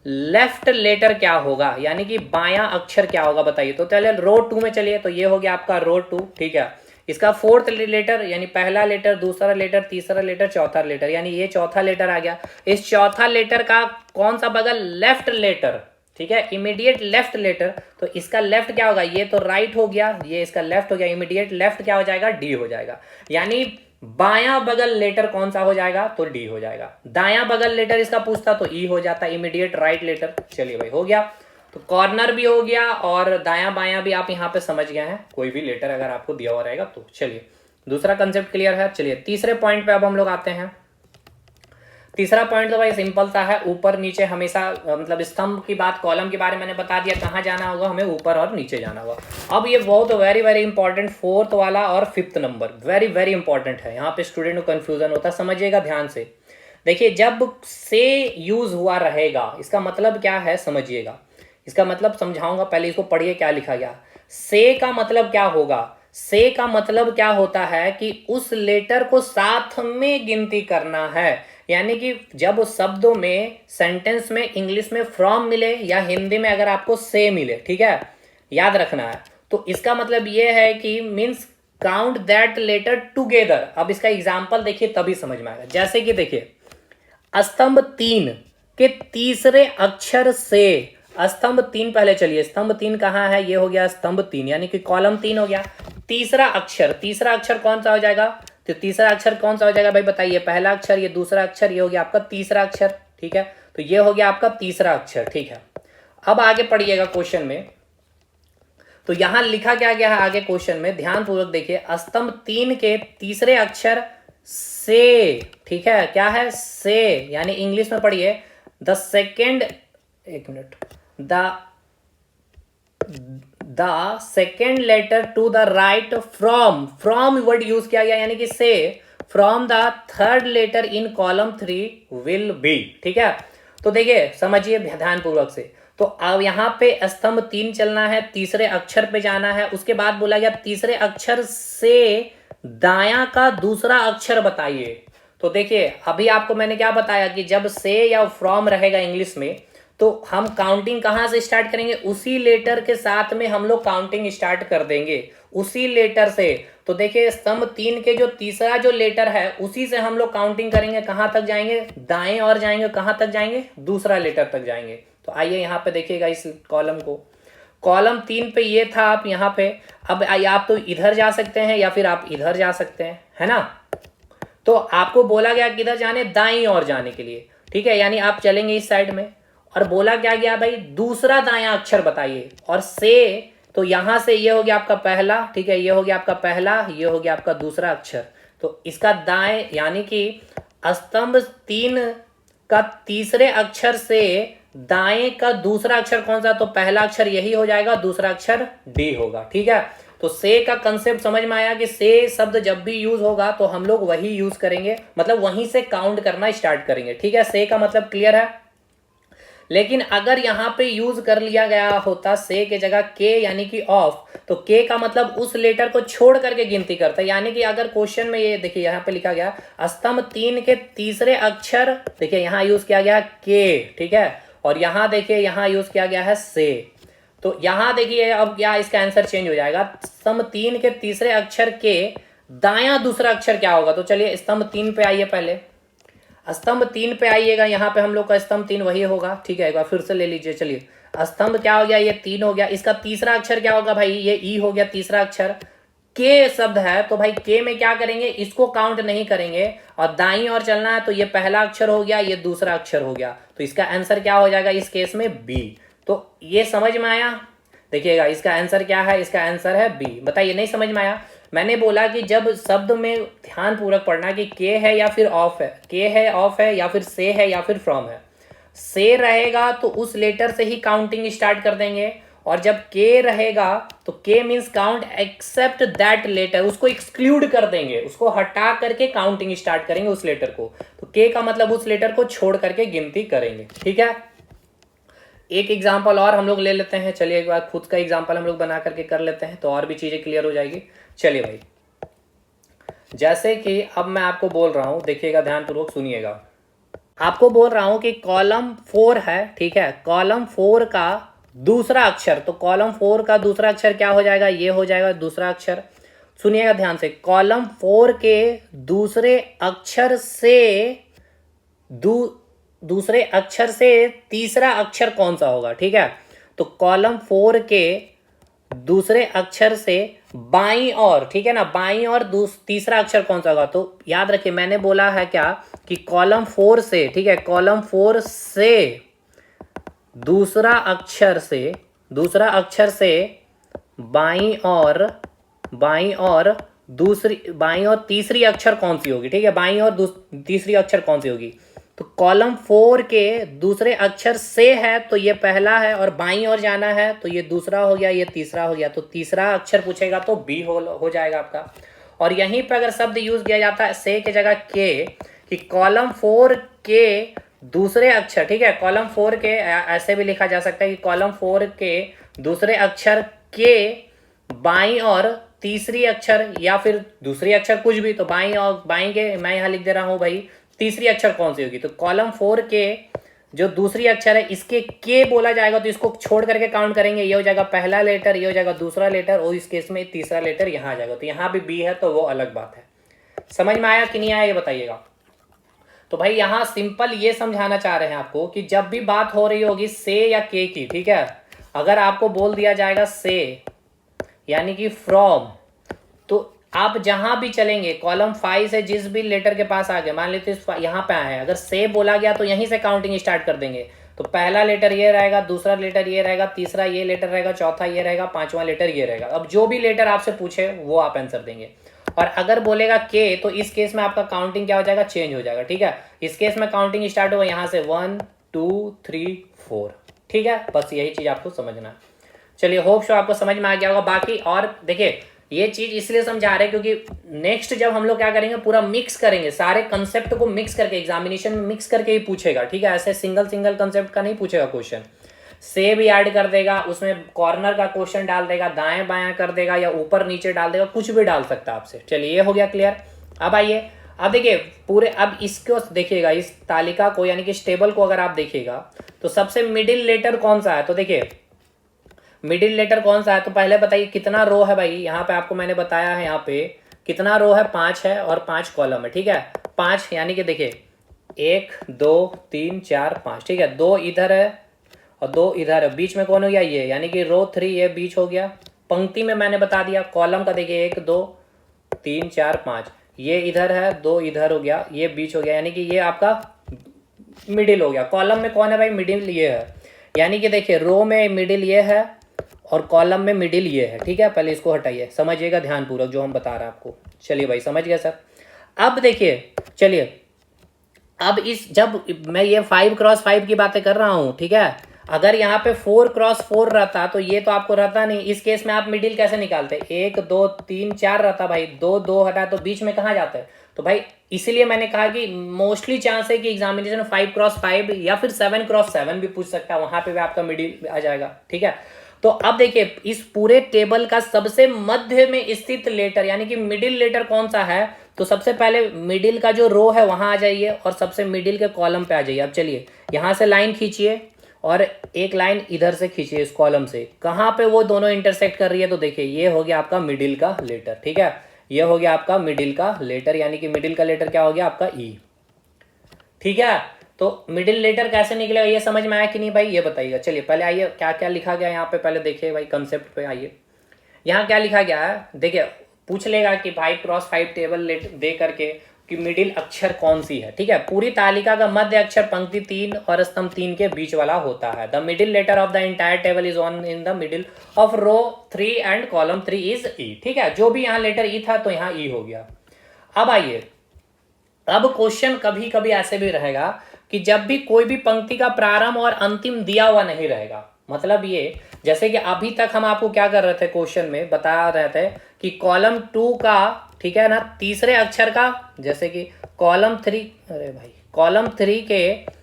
लेफ्ट लेटर क्या होगा, यानी कि बायां अक्षर क्या होगा बताइए। तो चलिए रो 2 में चलिए, तो ये हो गया आपका रो 2। ठीक है, इसका 4th लेटर यानी पहला लेटर, दूसरा लेटर, तीसरा लेटर, चौथा लेटर, यानी ये चौथा लेटर आ गया। इस चौथा लेटर का कौन सा बगल? Left letter. ठीक है, इमीडिएट लेफ्ट लेटर, तो इसका लेफ्ट क्या होगा? ये तो राइट हो गया, ये इसका लेफ्ट हो गया, इमीडिएट लेफ्ट क्या हो जाएगा? डी हो जाएगा। यानी बायां बगल लेटर कौन सा हो जाएगा? तो डी हो जाएगा। दायां बगल लेटर इसका पूछता तो ई हो जाता, इमीडिएट राइट लेटर। चलिए भाई हो गया, तो कॉर्नर भी हो गया और दायां बायां भी आप यहां पे समझ गए हैं, कोई भी लेटर अगर आपको दिया हुआ रहेगा तो। चलिए दूसरा कंसेप्ट क्लियर है। चलिए तीसरे पॉइंट पे अब हम लोग आते हैं। तीसरा पॉइंट तो भाई सिंपल सा है, ऊपर नीचे हमेशा, मतलब स्तंभ की बात, कॉलम के बारे में मैंने बता दिया, कहाँ जाना होगा हमें? ऊपर और नीचे जाना होगा। अब ये बहुत वेरी वेरी इंपॉर्टेंट 4th वाला और 5th number very very important है, यहाँ पे स्टूडेंट को कंफ्यूजन होता है, समझिएगा ध्यान से। देखिए जब से यूज हुआ रहेगा इसका मतलब क्या है समझिएगा, इसका मतलब समझाऊंगा, पहले इसको पढ़िए क्या लिखा गया। से का मतलब क्या होगा? से का मतलब क्या होता है कि उस लेटर को साथ में गिनती करना है, यानी कि जब शब्दों में, सेंटेंस में इंग्लिश में फ्रॉम मिले या हिंदी में अगर आपको से मिले, ठीक है, याद रखना है, तो इसका मतलब यह है कि means count that letter together. अब इसका एग्जाम्पल देखिए तभी समझ में आएगा। जैसे कि देखिए स्तंभ 3 के तीसरे अक्षर से, स्तंभ 3 पहले चलिए, स्तंभ 3 कहाँ है? ये हो गया स्तंभ 3 यानी कि कॉलम 3 हो गया। तीसरा अक्षर कौन सा हो जाएगा? तो तीसरा अक्षर कौन सा हो जाएगा भाई बताइए? पहला अक्षर, ये दूसरा अक्षर, ये हो गया आपका तीसरा अक्षर। ठीक है, तो ये हो गया आपका तीसरा अक्षर। ठीक है, अब आगे पढ़िएगा क्वेश्चन में, तो यहां लिखा क्या गया है आगे क्वेश्चन में, ध्यान पूर्वक देखिए। स्तंभ 3 के तीसरे अक्षर से, ठीक है, क्या है? से, यानी इंग्लिश में पढ़िए द सेकेंड, एक मिनट, the second letter to the right from word use किया गया, यानी कि से, from the third letter in column 3 will be. ठीक है, तो देखिए समझिए ध्यान पूर्वक से, तो अब यहां पे स्तंभ 3 चलना है, तीसरे अक्षर पे जाना है, उसके बाद बोला गया तीसरे अक्षर से दायां का दूसरा अक्षर बताइए। तो देखिए अभी आपको मैंने क्या बताया कि जब से या फ्रॉम रहेगा इंग्लिश में तो हम काउंटिंग कहां से स्टार्ट करेंगे? उसी लेटर के साथ में हम लोग काउंटिंग स्टार्ट कर देंगे, उसी लेटर से। तो देखिए स्तंभ 3 के जो तीसरा जो लेटर है उसी से हम लोग काउंटिंग करेंगे, कहां तक जाएंगे? दाएं और जाएंगे, कहां तक जाएंगे? दूसरा लेटर तक जाएंगे। तो आइए यहाँ पे देखिएगा इस कॉलम को, कॉलम 3 पे ये था, आप यहाँ पे, अब आप तो इधर जा सकते हैं या फिर आप इधर जा सकते हैं, है ना? तो आपको बोला गया किधर जाने? दाईं ओर जाने के लिए। ठीक है, यानी आप चलेंगे इस साइड में, और बोला क्या गया भाई? दूसरा दायां अक्षर बताइए, और से तो यहां से ये हो गया आपका पहला, ठीक है, ये हो गया आपका पहला, ये हो गया आपका दूसरा अक्षर। तो इसका दाएं यानी कि स्तंभ 3 का तीसरे अक्षर से दाएं का दूसरा अक्षर कौन सा, तो पहला अक्षर यही हो जाएगा, दूसरा अक्षर डी होगा। ठीक है, तो से का कंसेप्ट समझ में आया कि से शब्द जब भी यूज होगा तो हम लोग वही यूज करेंगे, मतलब वहीं से काउंट करना स्टार्ट करेंगे। ठीक है, से का मतलब क्लियर है। लेकिन अगर यहां पे यूज कर लिया गया होता से के जगह के यानी कि ऑफ, तो के का मतलब उस लेटर को छोड़ करके गिनती करता है। यानी कि अगर क्वेश्चन में ये देखिए यहां पे लिखा गया स्तंभ 3 के तीसरे अक्षर, देखिए यहां यूज किया गया के, ठीक है, और यहां देखिए यहां यूज किया गया है से। तो यहां देखिए अब क्या इसका आंसर चेंज हो जाएगा, स्तंभ 3 के तीसरे अक्षर के दायां दूसरा अक्षर क्या होगा। तो चलिए स्तंभ 3 पे आइए, पहले स्तंभ 3 पे आइएगा, यहाँ पे हम लोग का स्तंभ 3 वही होगा। ठीक है, एक बार फिर से ले लीजिए। चलिए स्तंभ क्या हो गया, ये 3 हो गया, इसका तीसरा अक्षर क्या होगा भाई, ये ई हो गया तीसरा अक्षर। के शब्द है तो भाई के में क्या करेंगे, इसको काउंट नहीं करेंगे और दाईं ओर चलना है, तो ये पहला अक्षर हो गया, ये दूसरा अक्षर हो गया, तो इसका आंसर क्या हो जाएगा इस केस में बी। तो ये समझ में आया, देखिएगा इसका आंसर क्या है, इसका आंसर है बी। बताइए नहीं समझ में आया। मैंने बोला कि जब शब्द में ध्यान पूर्वक पढ़ना कि के है या फिर ऑफ है, के है ऑफ है या फिर से है या फिर फ्रॉम है। से रहेगा तो उस लेटर से ही काउंटिंग स्टार्ट कर देंगे, और जब के रहेगा तो के means count except that letter, उसको एक्सक्लूड कर देंगे, उसको हटा करके काउंटिंग स्टार्ट करेंगे उस लेटर को। तो के का मतलब उस लेटर को छोड़ करके गिनती करेंगे। ठीक है, एक एग्जाम्पल और हम लोग ले लेते हैं। चलिए एक बार खुद का एग्जाम्पल हम लोग बना करके कर लेते हैं, तो और भी चीजें क्लियर हो जाएगी। चलिए भाई, जैसे कि अब मैं आपको बोल रहा हूं, देखिएगा ध्यानपूर्वक सुनिएगा। आपको बोल रहा हूं कि कॉलम 4 है, ठीक है, कॉलम 4 का दूसरा अक्षर, तो कॉलम 4 का दूसरा अक्षर क्या हो जाएगा, ये हो जाएगा दूसरा अक्षर। सुनिएगा ध्यान से, कॉलम 4 के दूसरे अक्षर से दूसरे अक्षर से तीसरा अक्षर कौन सा होगा। ठीक है, तो कॉलम 4 के दूसरे अक्षर से बाईं ओर, ठीक है ना, बाईं ओर तीसरा अक्षर कौन सा होगा। तो याद रखिए मैंने बोला है क्या कि कॉलम 4 से, ठीक है, कॉलम 4 से दूसरा अक्षर से बाईं और तीसरी अक्षर कौन सी होगी। ठीक है, बाईं और तीसरी अक्षर कौन सी होगी। तो कॉलम 4 के दूसरे अक्षर से है तो ये पहला है, और बाईं ओर जाना है तो ये दूसरा हो गया, ये तीसरा हो गया। तो तीसरा अक्षर पूछेगा तो बी हो जाएगा आपका। और यहीं पर अगर शब्द यूज किया जाता है से के जगह के, कि कॉलम 4 के दूसरे अक्षर, ठीक है, कॉलम 4 के ऐसे भी लिखा जा सकता है कि कॉलम 4 के दूसरे अक्षर के बाईं और तीसरी अक्षर या फिर दूसरी अक्षर कुछ भी, तो बाईं के मैं यहां लिख दे रहा हूं भाई, तीसरी अक्षर कौन सी होगी। तो कॉलम 4 के जो दूसरी अक्षर है इसके के बोला जाएगा, तो इसको छोड़ करके काउंट करेंगे, ये हो जाएगा पहला लेटर, ये हो जाएगा दूसरा लेटर, और इस केस में तीसरा लेटर यहां आ जाएगा। तो यहां भी बी है तो वो अलग बात है। समझ में आया कि नहीं आया ये बताइएगा। तो भाई यहां सिंपल ये समझाना चाह रहे हैं आपको कि जब भी बात हो रही होगी से या के की, ठीक है, अगर आपको बोल दिया जाएगा से यानी कि फ्रॉम, तो आप जहां भी चलेंगे कॉलम 5 से जिस भी लेटर के पास आ गए, मान लेते यहां पे आए हैं, अगर से बोला गया तो यहीं से काउंटिंग स्टार्ट कर देंगे। तो पहला लेटर ये रहेगा, दूसरा लेटर ये रहेगा, तीसरा ये लेटर रहेगा, चौथा ये रहेगा, पांचवा लेटर ये रहेगा। अब जो भी लेटर आपसे पूछे वो आप आंसर देंगे। और अगर बोलेगा के, तो इस केस में आपका काउंटिंग क्या हो जाएगा, चेंज हो जाएगा। ठीक है, इस केस में काउंटिंग स्टार्ट होगा यहाँ से 1 2 3 4। ठीक है, बस यही चीज आपको समझना है। चलिए होप शो आपको समझ में आ गया होगा। बाकी और देखिए ये चीज इसलिए समझा रहे हैं क्योंकि नेक्स्ट जब हम लोग क्या करेंगे, पूरा मिक्स करेंगे, सारे कंसेप्ट को मिक्स करके एग्जामिनेशन में मिक्स करके ही पूछेगा। ठीक है, ऐसे सिंगल कंसेप्ट का नहीं पूछेगा क्वेश्चन। से भी ऐड कर देगा, उसमें कॉर्नर का क्वेश्चन डाल देगा, दाएं बाएं कर देगा या ऊपर नीचे डाल देगा, कुछ भी डाल सकता है आपसे। चलिए ये हो गया क्लियर। अब आइए, अब देखिए पूरे, अब इसको देखिएगा, इस तालिका को यानी कि इस टेबल को अगर आप देखिएगा तो सबसे मिडिल लेटर कौन सा है। तो देखिए मिडिल लेटर कौन सा है, तो पहले बताइए कितना रो है भाई। यहाँ पे आपको मैंने बताया है, यहाँ पे कितना रो है, 5 है और 5 कॉलम है। ठीक है, 5 यानी कि देखिए 1 2 3 4 5। ठीक है, 2 इधर है और 2 इधर है, बीच में कौन हो गया ये, यानी कि रो 3 ये बीच हो गया। पंक्ति में मैंने बता दिया, कॉलम का देखिए 1 2 3 4 5, ये इधर है, 2 इधर हो गया, ये बीच हो गया, यानी कि ये आपका मिडिल हो गया। कॉलम में कौन है भाई, मिडिल ये है, यानी कि देखिए रो में मिडिल ये है और कॉलम में मिडिल ये है, ठीक है। पहले इसको हटाइए, समझिएगा ध्यानपूर्वक जो हम बता रहे हैं आपको। चलिए भाई, समझ गया सर। अब देखिए, चलिए अब इस जब मैं ये 5x5 की बातें कर रहा हूँ, ठीक है, अगर यहाँ पे 4x4 रहता तो ये तो आपको रहता नहीं। इस केस में आप मिडिल कैसे निकालते? 1 2 3 4 रहता भाई, 2 2 हटा तो बीच में कहाँ जाता है? तो भाई इसीलिए मैंने कहा कि मोस्टली चांस है कि एग्जामिनेशन 5x5 या फिर 7x7 भी पूछ सकता है, वहां पे भी आपका मिडिल आ जाएगा, ठीक है। तो अब देखिए, इस पूरे टेबल का सबसे मध्य में स्थित लेटर यानी कि मिडिल लेटर कौन सा है? तो सबसे पहले मिडिल का जो रो है वहां आ जाइए और सबसे मिडिल के कॉलम पे आ जाइए। अब चलिए यहां से लाइन खींचिए और एक लाइन इधर से खींचिए इस कॉलम से, कहां पे वो दोनों इंटरसेक्ट कर रही है? तो देखिए ये हो गया आपका मिडिल का लेटर, ठीक है। ये हो गया आपका मिडिल का लेटर, यानी कि मिडिल का लेटर क्या हो गया आपका? ई, ठीक है। तो मिडिल लेटर कैसे निकलेगा, ये समझ में आया कि नहीं भाई? ये बताइएगा। चलिए पहले आइए क्या क्या लिखा गया यहाँ पे, पहले देखिए भाई कंसेप्ट पे आइए। यहाँ क्या लिखा गया है देखिए, पूछ लेगा कि 5x5 टेबल दे करके कि मिडिल अक्षर कौन सी है, ठीक है। पूरी तालिका का मध्य अक्षर पंक्ति 3 और स्तंभ 3 के बीच वाला होता है। The middle letter of the entire table is on in the middle of row 3 and column 3 is E, ठीक है। जो भी यहाँ लेटर ई था तो यहाँ ई हो गया। अब आइए, अब क्वेश्चन कभी कभी ऐसे भी रहेगा कि जब भी कोई भी पंक्ति का प्रारंभ और अंतिम दिया हुआ नहीं रहेगा, मतलब ये जैसे कि अभी तक हम आपको क्या कर रहे थे, क्वेश्चन में बता रहे थे कि कॉलम 2 का, ठीक है ना, तीसरे अक्षर का, जैसे कि कॉलम 3, अरे भाई कॉलम 3 के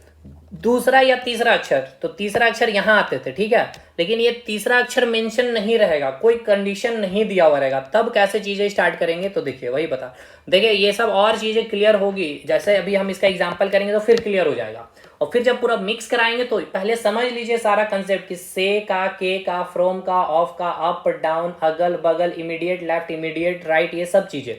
दूसरा या तीसरा अक्षर, तो तीसरा अक्षर यहाँ आते थे, ठीक है। लेकिन ये तीसरा अक्षर मेंशन नहीं रहेगा, कोई कंडीशन नहीं दिया हुआ रहेगा, तब कैसे चीजें स्टार्ट करेंगे? तो देखिए वही बता, देखिए ये सब और चीजें क्लियर होगी, जैसे अभी हम इसका एग्जांपल करेंगे तो फिर क्लियर हो जाएगा। और फिर जब पूरा मिक्स कराएंगे तो पहले समझ लीजिए सारा कंसेप्ट कि से का, के का, फ्रॉम का, ऑफ का, अप डाउन, अगल बगल, इमीडिएट लेफ्ट, इमीडिएट राइट, ये सब चीजें।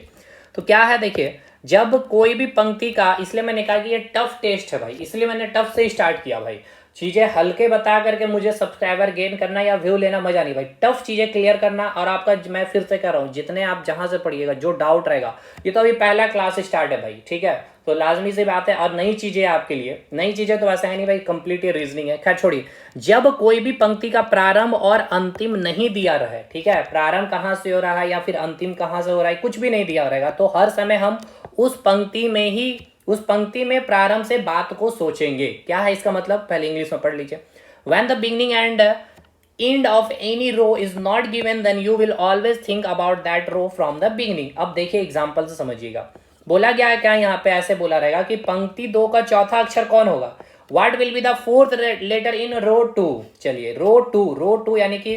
तो क्या है देखिए, जब कोई भी पंक्ति का, इसलिए मैंने कहा कि ये टफ टेस्ट है भाई, इसलिए मैंने टफ से स्टार्ट किया भाई। चीजें हल्के बता करके मुझे सब्सक्राइबर गेन करना या व्यू लेना मजा नहीं भाई, टफ चीजें क्लियर करना। और आपका मैं फिर से कह रहा हूँ, जितने आप जहां से पढ़िएगा, जो डाउट रहेगा, ये तो अभी पहला क्लास स्टार्ट है भाई, ठीक है। तो लाजमी सी बात है, और नई चीजें आपके लिए, नई चीजें तो वैसे है नहीं भाई, कंप्लीट ये रीजनिंग है। खैर छोड़िए, जब कोई भी पंक्ति का प्रारंभ और अंतिम नहीं दिया रहे, ठीक है, प्रारंभ कहाँ से हो रहा है या फिर अंतिम कहाँ से हो रहा है, कुछ भी नहीं दिया रहेगा, तो हर समय हम उस पंक्ति में ही, उस पंक्ति में प्रारंभ से बात को सोचेंगे। क्या है इसका मतलब, पहले इंग्लिश में पढ़ लीजिए। When the beginning and end of any row is not given then you will always think about that row from the beginning. अब देखिए एग्जांपल से समझिएगा, बोला गया है क्या यहाँ पे, ऐसे बोला रहेगा कि पंक्ति 2 का चौथा अक्षर कौन होगा? What will be the fourth letter in row 2? चलिए रो 2 यानी कि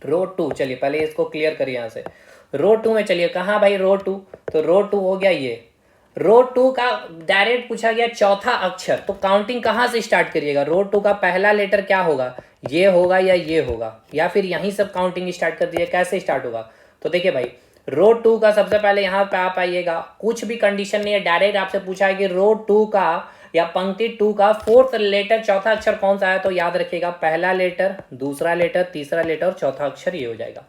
रो 2, चलिए पहले इसको क्लियर करिए यहाँ से। रो 2 में चलिए, कहाँ भाई रो 2? तो रो 2 हो गया ये। रो 2 का डायरेक्ट पूछा गया चौथा अक्षर, तो काउंटिंग कहाँ से स्टार्ट करिएगा? रो 2 का पहला लेटर क्या होगा? ये होगा या ये होगा, या फिर यहीं सब काउंटिंग स्टार्ट कर दीजिए। कैसे स्टार्ट होगा? तो देखिए भाई, रो 2 का सबसे पहले यहाँ पे आप आइएगा, कुछ भी कंडीशन नहीं है, डायरेक्ट आपसे पूछा है कि रो 2 का या पंक्ति 2 का फोर्थ लेटर, चौथा अक्षर कौन सा है? तो याद रखिएगा, पहला लेटर, दूसरा लेटर, तीसरा लेटर और चौथा अक्षर ये हो जाएगा।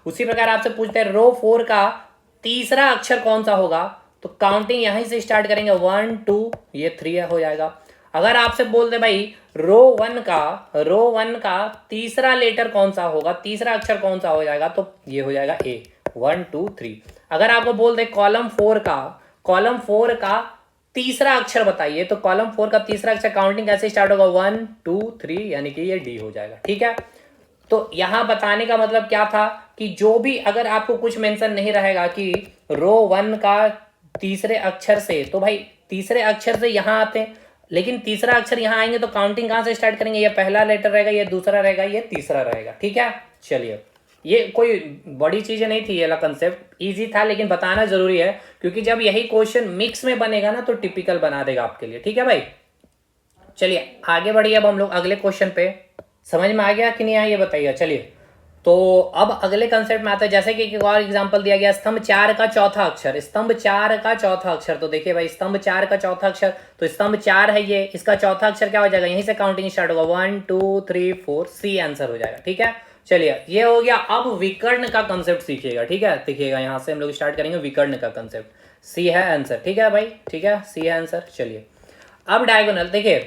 उसी प्रकार आपसे पूछते हैं रो 4 का तीसरा अक्षर कौन सा होगा? तो काउंटिंग यहीं से स्टार्ट करेंगे, 1 2, ये 3 हो जाएगा। अगर आपसे बोल दे भाई रो 1 का तीसरा लेटर कौन सा होगा, तीसरा अक्षर कौन सा हो जाएगा? तो ये हो जाएगा ए, 1 2 3। अगर आपको बोल दे कॉलम 4 का तीसरा अक्षर बताइए, तो कॉलम 4 का तीसरा अक्षर काउंटिंग कैसे स्टार्ट होगा? 1 2 3, यानी कि ये डी हो जाएगा, ठीक है। तो यहां बताने का मतलब क्या था कि जो भी, अगर आपको कुछ मेंशन नहीं रहेगा कि रो 1 का तीसरे अक्षर से, तो भाई तीसरे अक्षर से यहां आते हैं, लेकिन तीसरा अक्षर यहां आएंगे तो काउंटिंग कहां से स्टार्ट करेंगे? ये पहला लेटर रहेगा, ये दूसरा रहेगा, ये तीसरा रहेगा, ठीक है। चलिए, ये कोई बड़ी चीज नहीं थी, ये वाला कंसेप्ट इजी था, लेकिन बताना जरूरी है, क्योंकि जब यही क्वेश्चन मिक्स में बनेगा ना तो टिपिकल बना देगा आपके लिए, ठीक है भाई। चलिए आगे बढ़िए, अब हम लोग अगले क्वेश्चन पे। समझ में आ गया कि नहीं आया ये बताइए। चलिए, तो अब अगले कंसेप्ट में आता है, जैसे कि एक और एग्जांपल दिया गया, स्तंभ 4 का चौथा अक्षर, स्तंभ 4 का चौथा अक्षर। तो देखिए भाई, स्तंभ 4 का चौथा अक्षर, तो स्तंभ 4 है ये, इसका चौथा अक्षर क्या हो जाएगा? यहीं से काउंटिंग स्टार्ट होगा, 1 2 3 4, सी आंसर हो जाएगा, ठीक है। चलिए ये हो गया। अब विकर्ण का कंसेप्ट सीखिएगा, ठीक है। देखिएगा यहाँ से हम लोग स्टार्ट करेंगे विकर्ण का कंसेप्ट। सी है आंसर, ठीक है भाई, ठीक है, सी है आंसर। चलिए अब डायगोनल देखिए,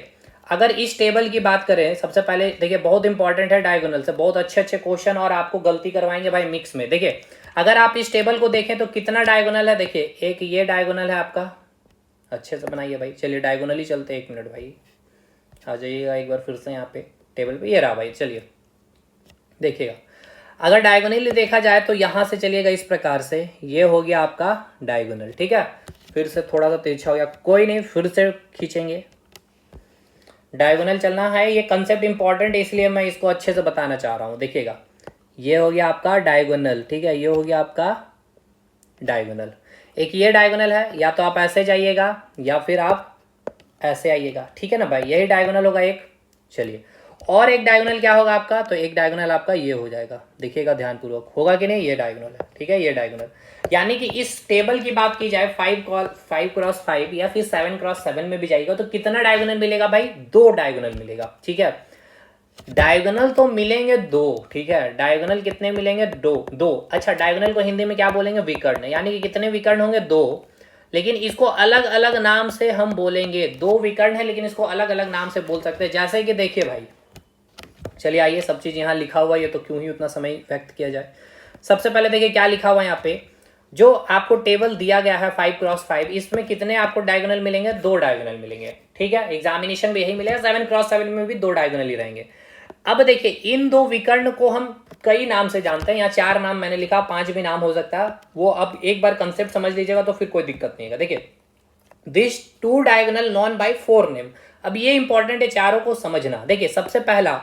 अगर इस टेबल की बात करें, सबसे पहले देखिए बहुत इंपॉर्टेंट है डायगोनल से, बहुत अच्छे अच्छे क्वेश्चन और आपको गलती करवाएंगे भाई मिक्स में। देखिए अगर आप इस टेबल को देखें तो कितना डायगोनल है, देखिए एक ये डायगोनल है आपका, अच्छे से बनाइए भाई। चलिए डायगोनल ही चलते, 1 मिनट भाई, आ जाइएगा एक बार फिर से यहाँ पे टेबल पे, ये रहा भाई। चलिए देखिएगा, अगर डायगोनली देखा जाए तो यहाँ से चलिएगा इस प्रकार से, ये हो गया आपका डायगोनल, ठीक है। फिर से थोड़ा सा तिरछा हो गया, कोई नहीं, फिर से खींचेंगे। डायगोनल चलना है, ये कंसेप्ट इंपॉर्टेंट है इसलिए मैं इसको अच्छे से बताना चाह रहा हूँ। देखिएगा ये हो गया आपका डायगोनल, ठीक है, ये हो गया आपका डायगोनल। एक ये डायगोनल है, या तो आप ऐसे जाइएगा या फिर आप ऐसे आइएगा, ठीक है ना भाई, यही डायगोनल होगा एक। चलिए और एक डायगोनल क्या होगा आपका, तो एक डायगोनल आपका ये हो जाएगा, देखिएगा ध्यानपूर्वक, होगा कि नहीं, ये डायगोनल है, ठीक है, ये डायगोनल। यानी कि इस टेबल की बात की जाए 5x5 या फिर 7x7 में भी जाएगा तो कितना डायगोनल मिलेगा भाई, 2 डायगोनल मिलेगा, ठीक है। डायगोनल तो मिलेंगे 2, ठीक है, डायगोनल कितने मिलेंगे, 2। अच्छा डायगोनल को हिंदी में क्या बोलेंगे, विकर्ण, यानी कि कितने विकर्ण होंगे, 2, लेकिन इसको अलग अलग नाम से हम बोलेंगे। 2 विकर्ण है लेकिन इसको अलग अलग नाम से बोल सकते हैं, जैसे कि देखिए भाई, चलिए आइए, सब चीज यहाँ लिखा हुआ है, ये तो क्यों ही उतना समय व्यक्त किया जाए। सबसे पहले देखिए क्या लिखा हुआ है यहाँ पे, जो आपको टेबल दिया गया है 5x5, इसमें कितने आपको डायगोनल मिलेंगे, 2 डायगोनल मिलेंगे, ठीक है। एग्जामिनेशन में यही मिलेगा, 7x7 में भी 2 डायगोनल ही रहेंगे। अब देखिए इन 2 विकर्ण को हम कई नाम से जानते हैं, यहाँ 4 नाम मैंने लिखा, 5 भी नाम हो सकता है, वो अब एक बार कंसेप्ट समझ लीजिएगा तो फिर कोई दिक्कत नहीं है। देखिए this 2 diagonal known by 4 name, अब ये इंपॉर्टेंट है चारों को समझना। देखिए सबसे पहला,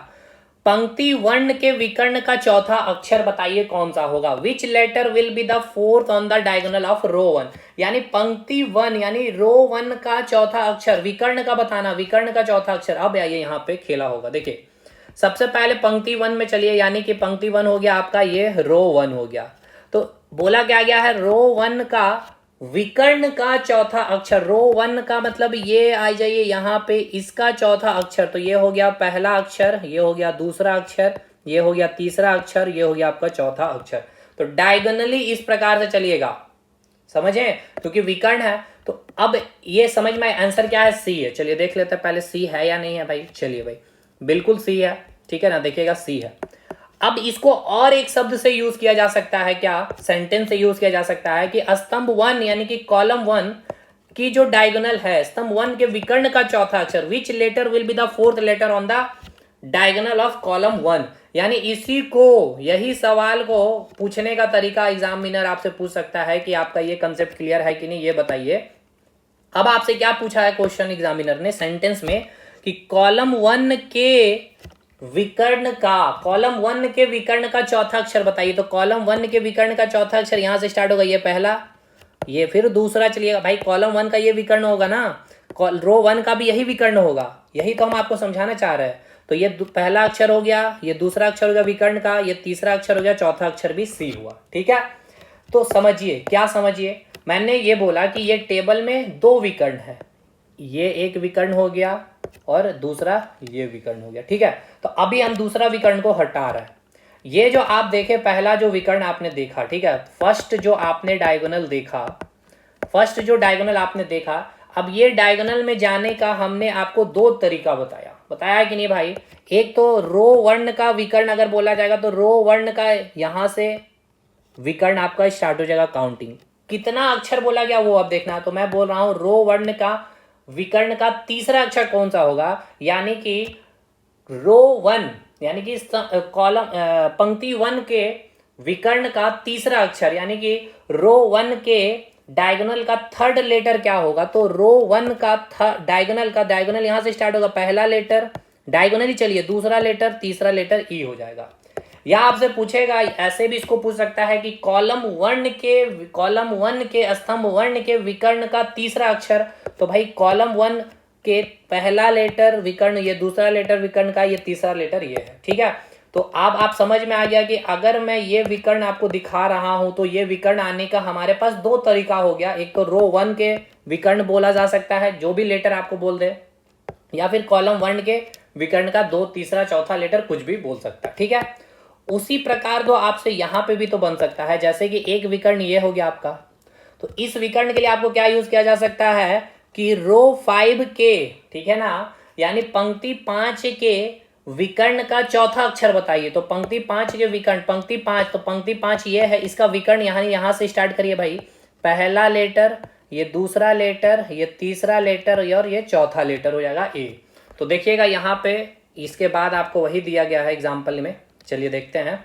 पंक्ति वर्ण के विकर्ण का चौथा अक्षर बताइए कौन सा होगा, which letter will be the fourth on the diagonal of row 1, यानी पंक्ति 1 यानी रो 1 का चौथा अक्षर, विकर्ण का बताना, विकर्ण का चौथा अक्षर। अब आइए यहाँ पे खेला होगा, देखिए सबसे पहले पंक्ति 1 में चलिए, यानी कि पंक्ति 1 हो गया आपका, ये रो 1 हो गया, तो बोला क्या गया है, रो 1 का विकर्ण का चौथा अक्षर, रो 1 का मतलब ये आ जाइए यहाँ पे, इसका चौथा अक्षर, तो ये हो गया पहला अक्षर, ये हो गया दूसरा अक्षर, ये हो गया तीसरा अक्षर, ये हो गया आपका चौथा अक्षर। तो डायगोनली इस प्रकार से चलिएगा, समझे, क्योंकि विकर्ण है। तो अब ये समझ में आंसर क्या है, सी है। चलिए देख लेते हैं पहले सी है या नहीं है भाई। चलिए भाई बिल्कुल सी है, ठीक है ना, देखिएगा सी है। अब इसको और एक शब्द से यूज किया जा सकता है, क्या, सेंटेंस से यूज किया जा सकता है कि स्तंभ 1 यानी कि कॉलम 1 की जो डायगोनल है, स्तंभ 1 के विकर्ण का चौथा अक्षर, which letter will be the fourth letter on the diagonal of column 1, यानी इसी को, यही सवाल को पूछने का तरीका एग्जामिनर आपसे पूछ सकता है कि आपका ये कंसेप्ट क्लियर है कि नहीं, ये बताइए। अब आपसे क्या पूछा है क्वेश्चन एग्जामिनर ने सेंटेंस में कि कॉलम 1 के विकर्ण का, कॉलम 1 के विकर्ण का चौथा अक्षर बताइए। तो कॉलम 1 के विकर्ण का चौथा अक्षर यहां से स्टार्ट होगा, ये पहला, ये फिर दूसरा, चलिएगा भाई कॉलम 1 का ये विकर्ण होगा ना, रो 1 का भी यही विकर्ण होगा, यही तो हम आपको समझाना चाह रहे हैं। तो ये पहला अक्षर हो गया, ये दूसरा अक्षर हो गया विकर्ण का, ये तीसरा अक्षर हो गया, चौथा अक्षर भी सी हुआ, ठीक है। तो समझिए, क्या समझिए, मैंने ये बोला कि ये टेबल में 2 विकर्ण है, ये एक विकर्ण हो गया और दूसरा ये विकर्ण हो गया, ठीक है। तो अभी हम दूसरा विकर्ण को हटा रहे हैं। ये जो आप देखे, पहला जो विकर्ण आपने देखा, ठीक है, फर्स्ट जो आपने डायगोनल देखा, फर्स्ट जो डायगोनल आपने देखा, अब ये डायगोनल में जाने का हमने आपको 2 तरीका बताया कि नहीं भाई। एक तो रो वर्ण का विकर्ण अगर बोला जाएगा तो रो वर्ण का यहां से विकर्ण आपका स्टार्ट हो जाएगा, काउंटिंग कितना अक्षर बोला गया वो अब देखना। तो मैं बोल रहा हूं रो वर्ण का विकर्ण का तीसरा अक्षर कौन सा होगा, यानी कि रो 1 यानी कि कॉलम पंक्ति 1 के विकर्ण का तीसरा अक्षर, यानी कि रो 1 के डायगोनल का थर्ड लेटर क्या होगा। तो रो 1 का डायगोनल यहां से स्टार्ट होगा, पहला लेटर डायगोनल ही, चलिए दूसरा लेटर, तीसरा लेटर ई हो जाएगा। या आपसे पूछेगा, ऐसे भी इसको पूछ सकता है कि कॉलम 1 के स्तंभ 1 के विकर्ण का तीसरा अक्षर। तो भाई कॉलम 1 के पहला लेटर विकर्ण, ये दूसरा लेटर विकर्ण का, ये तीसरा लेटर ये है, ठीक है। तो अब आप समझ में आ गया कि अगर मैं ये विकर्ण आपको दिखा रहा हूं तो ये विकर्ण आने का हमारे पास 2 तरीका हो गया। एक तो रो 1 के विकर्ण बोला जा सकता है, जो भी लेटर आपको बोल दे, या फिर कॉलम 1 के विकर्ण का 2, तीसरा, चौथा लेटर कुछ भी बोल सकता है, ठीक है। उसी प्रकार दो आपसे यहां पे भी तो बन सकता है, जैसे कि एक विकर्ण ये हो गया आपका, तो इस विकर्ण के लिए आपको क्या यूज किया जा सकता है कि रो 5 के, ठीक है ना, यानी पंक्ति 5 के विकर्ण का चौथा अक्षर बताइए। तो पंक्ति 5 के विकर्ण, पंक्ति 5, तो पंक्ति 5 ये है, इसका विकर्ण यहाँ से स्टार्ट करिए भाई। पहला लेटर, ये दूसरा लेटर, ये तीसरा लेटर और ये चौथा लेटर हो जाएगा ए। तो देखिएगा यहाँ पे इसके बाद आपको वही दिया गया है एग्जाम्पल में। चलिए देखते हैं।